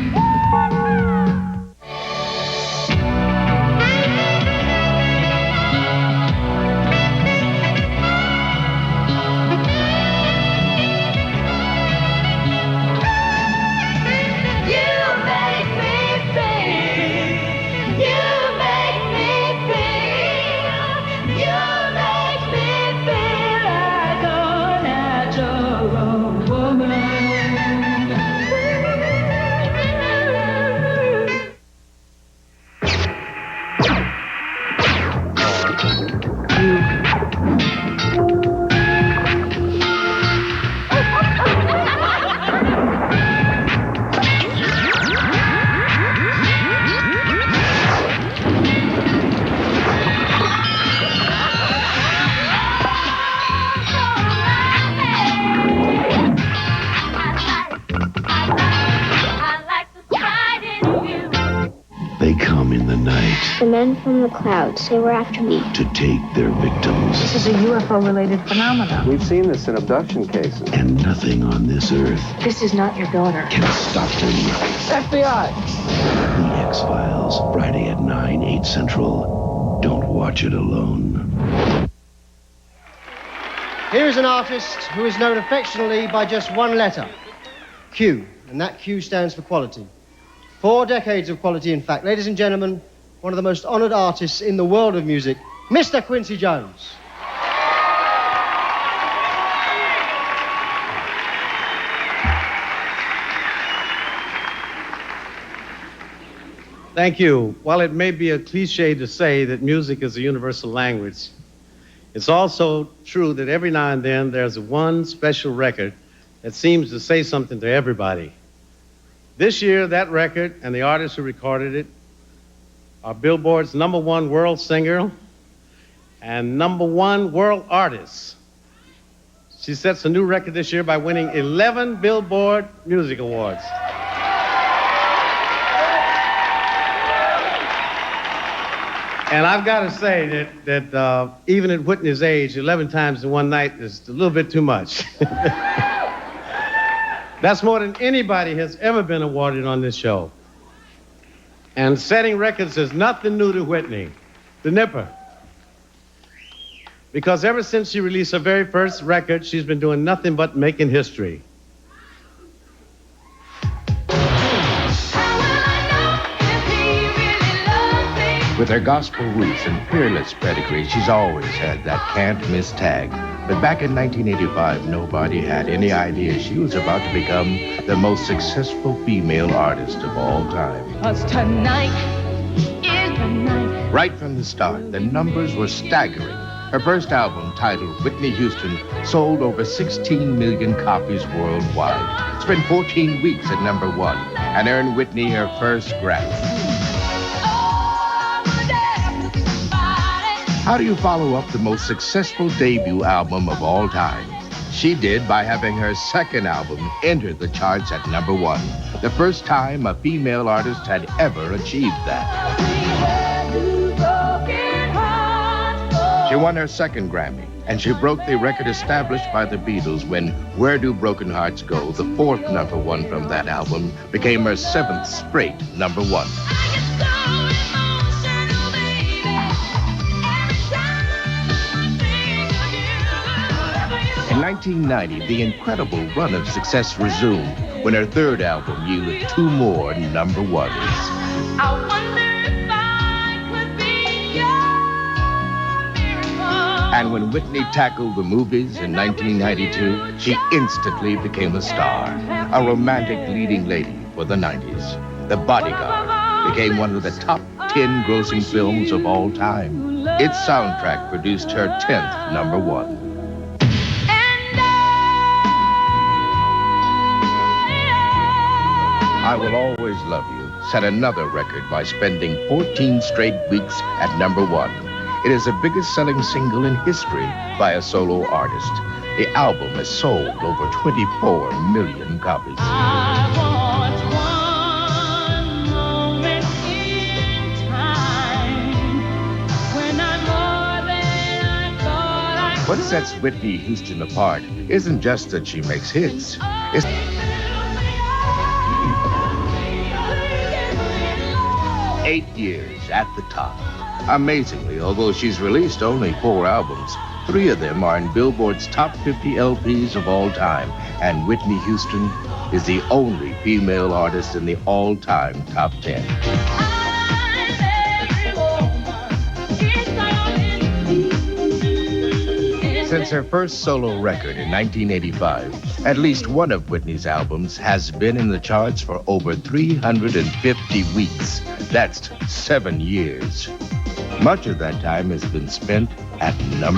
The men from the clouds, they were after me. To take their victims. This is a UFO-related phenomenon. We've seen this in abduction cases. And nothing on this earth This is not your daughter. can stop them. FBI! The X-Files, Friday at 9, 8 Central. Don't watch it alone. Here is an artist who is known affectionately by just one letter, Q, and that Q stands for quality. 4 decades of quality, in fact. Ladies and gentlemen, one of the most honored artists in the world of music, Mr. Quincy Jones. Thank you. While it may be a cliche to say that music is a universal language, it's also true that every now and then there's one special record that seems to say something to everybody. This year, that record and the artist who recorded it are Billboard's #1 world singer and #1 world artist. She sets a new record this year by winning 11 Billboard Music Awards. And I've got to say that even at Whitney's age, 11 times in one night is a little bit too much. That's more than anybody has ever been awarded on this show. And setting records is nothing new to Whitney, the Nipper. Because ever since she released her very first record, she's been doing nothing but making history. With her gospel roots and peerless pedigree, she's always had that can't-miss tag. But back in 1985, nobody had any idea she was about to become the most successful female artist of all time. 'Cause tonight is the night. Right from the start, the numbers were staggering. Her first album, titled Whitney Houston, sold over 16 million copies worldwide. Spent 14 weeks at #1 and earned Whitney her first Grammy. How do you follow up the most successful debut album of all time? She did by having her second album enter the charts at #1, the first time a female artist had ever achieved that. She won her second Grammy, and she broke the record established by the Beatles when Where Do Broken Hearts Go, the fourth #1 from that album, became her seventh straight #1. In 1990, the incredible run of success resumed when her third album yielded 2 more #1s. And when Whitney tackled the movies in 1992, she instantly became a star, a romantic leading lady for the 90s. The Bodyguard became one of the top 10 grossing films of all time. Its soundtrack produced her 10th #1. I Will Always Love You set another record by spending 14 straight weeks at #1. It is the biggest selling single in history by a solo artist. The album has sold over 24 million copies. What sets Whitney Houston apart isn't just that she makes hits. It's 8 years at the top. Amazingly, although she's released only 4 albums, 3 of them are in Billboard's top 50 LPs of all time, and Whitney Houston is the only female artist in the all-time top 10. Since her first solo record in 1985, at least one of Whitney's albums has been in the charts for over 350 weeks. That's 7 years. Much of that time has been spent at #1.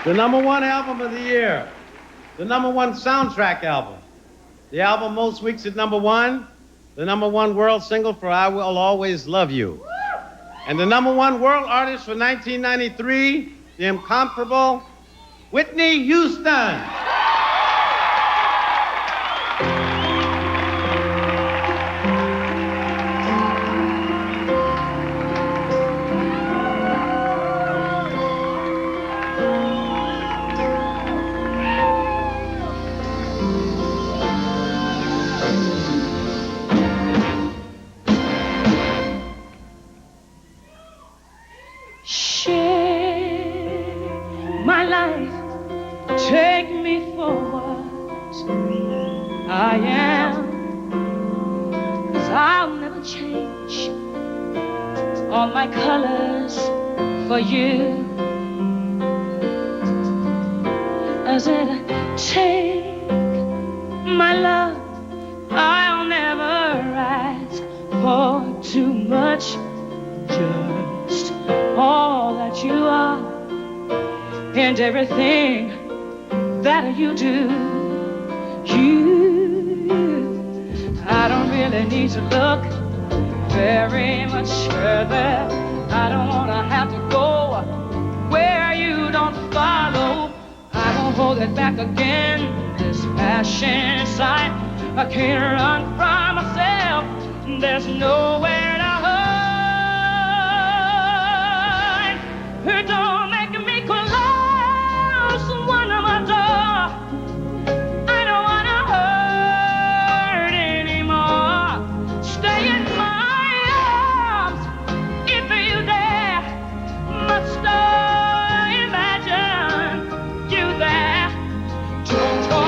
The #1 album of the year, the #1 soundtrack album, the album most weeks at #1, the #1 world single for I Will Always Love You, and the #1 world artist for 1993, the incomparable Whitney Houston. My life, take me for what I am, 'cause I'll never change all my colors for you. As it take my love, I'll never ask for too much, just all that you are and everything that you do. I don't really need to look very much further. I don't wanna have to go where you don't follow. I won't hold it back again, this passion inside. I can't run from myself, there's nowhere to hide. Don't make me close one of my door. I don't wanna hurt anymore. Stay in my arms if you dare. Must I imagine you there? Don't go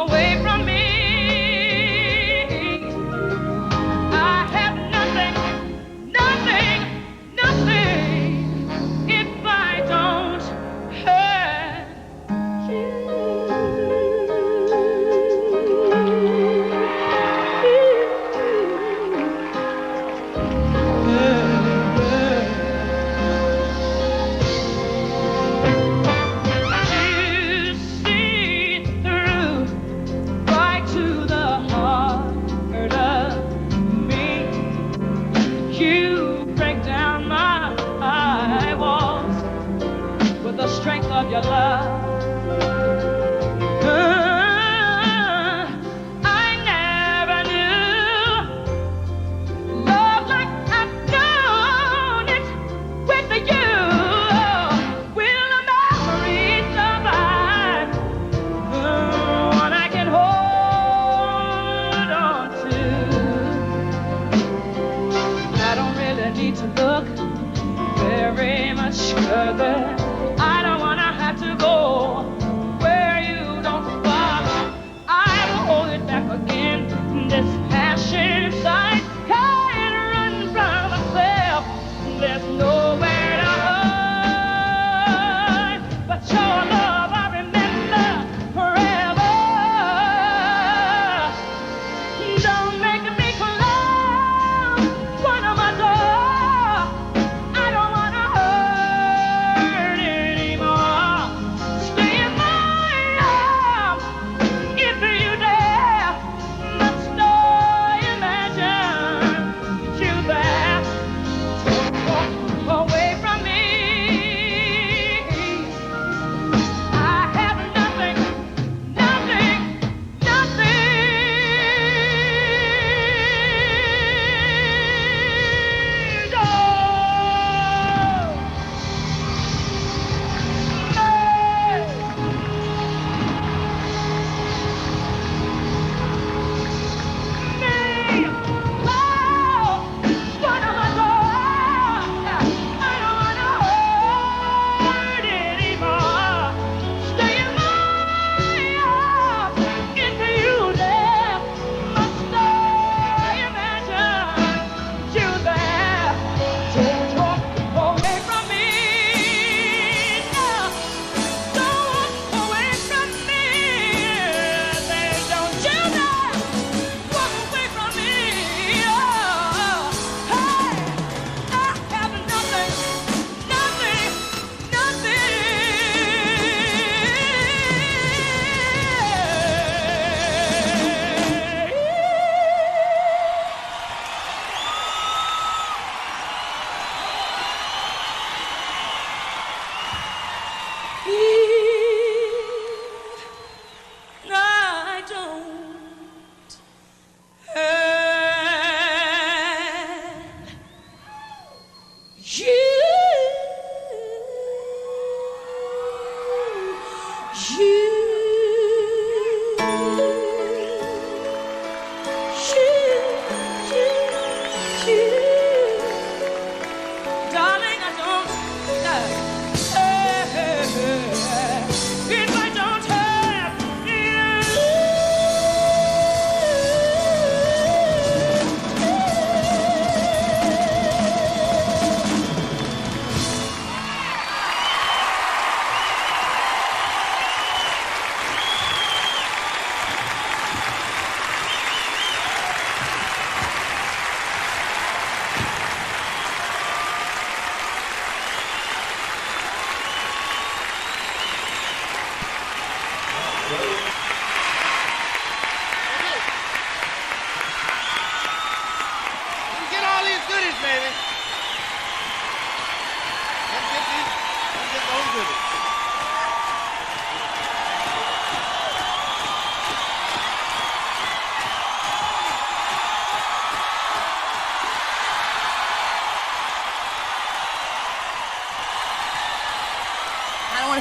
away from me. I have nothing if I don't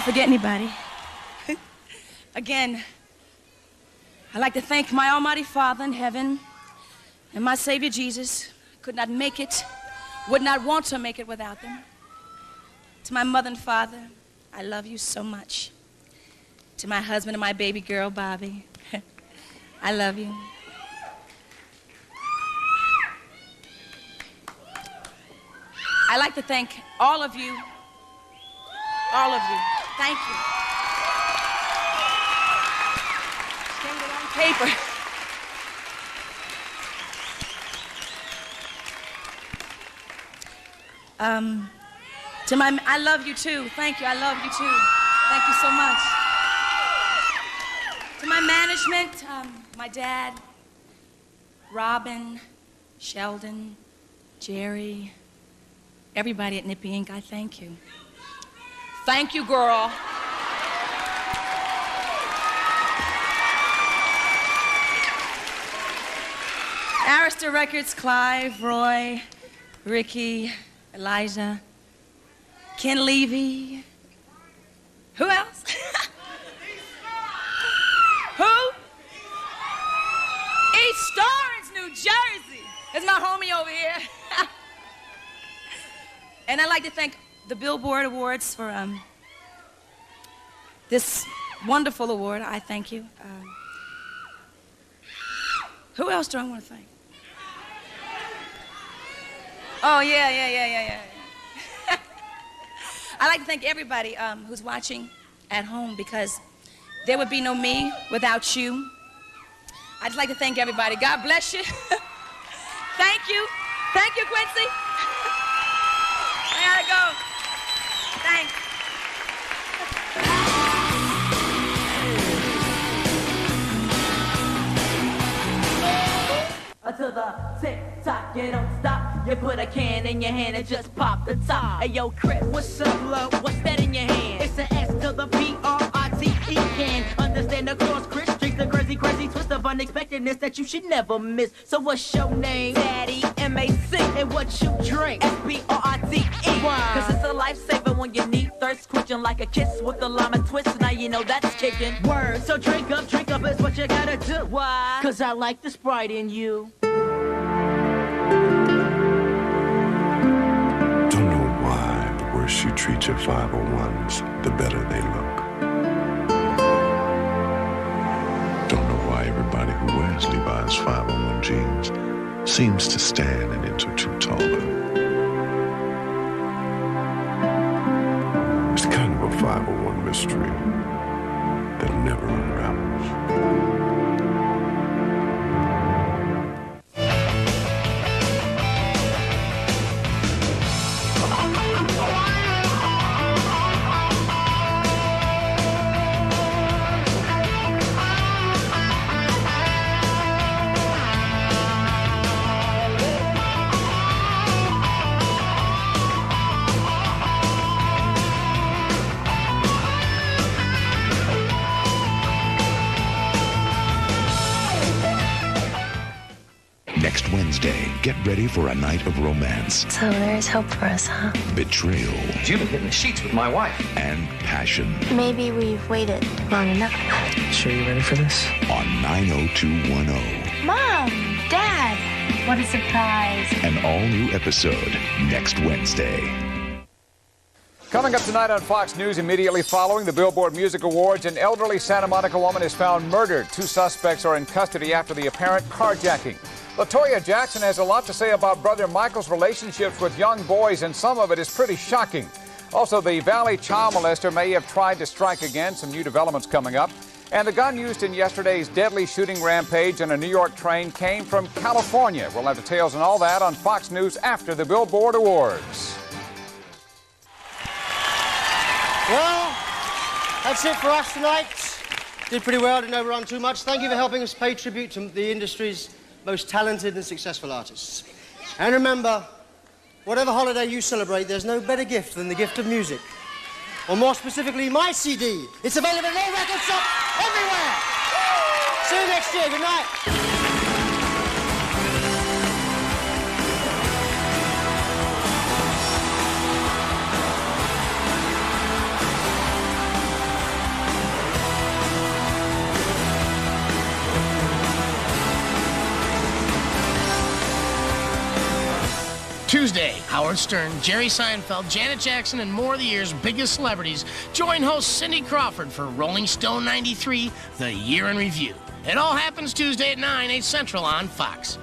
Forget anybody. Again, I'd like to thank my Almighty Father in heaven and my Savior Jesus. Could not make it, would not want to make it without them. To my mother and father, I love you so much. To my husband and my baby girl, Bobby, I love you. I'd like to thank all of you. All of you. Thank you. Stated on paper. I love you too. Thank you. I love you too. Thank you so much. To my management, my dad, Robin, Sheldon, Jerry, everybody at Nippy Inc., I thank you. Thank you, girl. Arista Records, Clive, Roy, Ricky, Elijah, Ken Levy. Who else? Who? East Orange, New Jersey. That's my homie over here. And I'd like to thank the Billboard Awards for this wonderful award. I thank you. Who else do I want to thank? Oh, yeah. I'd like to thank everybody who's watching at home, because there would be no me without you. I'd like to thank everybody. God bless you. Thank you. Thank you, Quincy. I gotta go. Thanks. Until the tick-tock, you don't stop. You put a can in your hand and just pop the top. Hey, yo, Chris, what's up, love? What's that in your hand? It's an S to the P-R-I-T-E can. Understand the cross, Chris, streaks the crazy twist of unexpectedness that you should never miss. So what's your name? Daddy, M-A-C. And what you drink? S-P-R-I-T-E. Why? Cause it's a lifesaver when you need thirst quenching like a kiss with a lime and twist. Now you know that's kicking. Word. So drink up is what you gotta do. Why? Cause I like the Sprite in you. Don't know why the worse you treat your 501s, the better they look. Don't know why everybody who wears Levi's 501 jeans seems to stand an inch or two taller. It's kind of a 501 mystery that never unravels. Next Wednesday, get ready for a night of romance. So there's hope for us, huh? Betrayal. You've been hitting the sheets with my wife. And passion. Maybe we've waited long enough. Sure you ready for this? On 90210. Mom! Dad! What a surprise. An all-new episode next Wednesday. Coming up tonight on Fox News, immediately following the Billboard Music Awards, an elderly Santa Monica woman is found murdered. 2 suspects are in custody after the apparent carjacking. LaToya Jackson has a lot to say about Brother Michael's relationships with young boys, and some of it is pretty shocking. Also, the Valley child molester may have tried to strike again. Some new developments coming up. And the gun used in yesterday's deadly shooting rampage on a New York train came from California. We'll have details on all that on Fox News after the Billboard Awards. Well, that's it for us tonight. Did pretty well, didn't overrun too much. Thank you for helping us pay tribute to the industry's most talented and successful artists. And remember, whatever holiday you celebrate, there's no better gift than the gift of music. Or more specifically, my CD. It's available in all record shops everywhere. See you next year. Good night. Tuesday, Howard Stern, Jerry Seinfeld, Janet Jackson, and more of the year's biggest celebrities join host Cindy Crawford for Rolling Stone 93, The Year in Review. It all happens Tuesday at 9, 8 Central on Fox.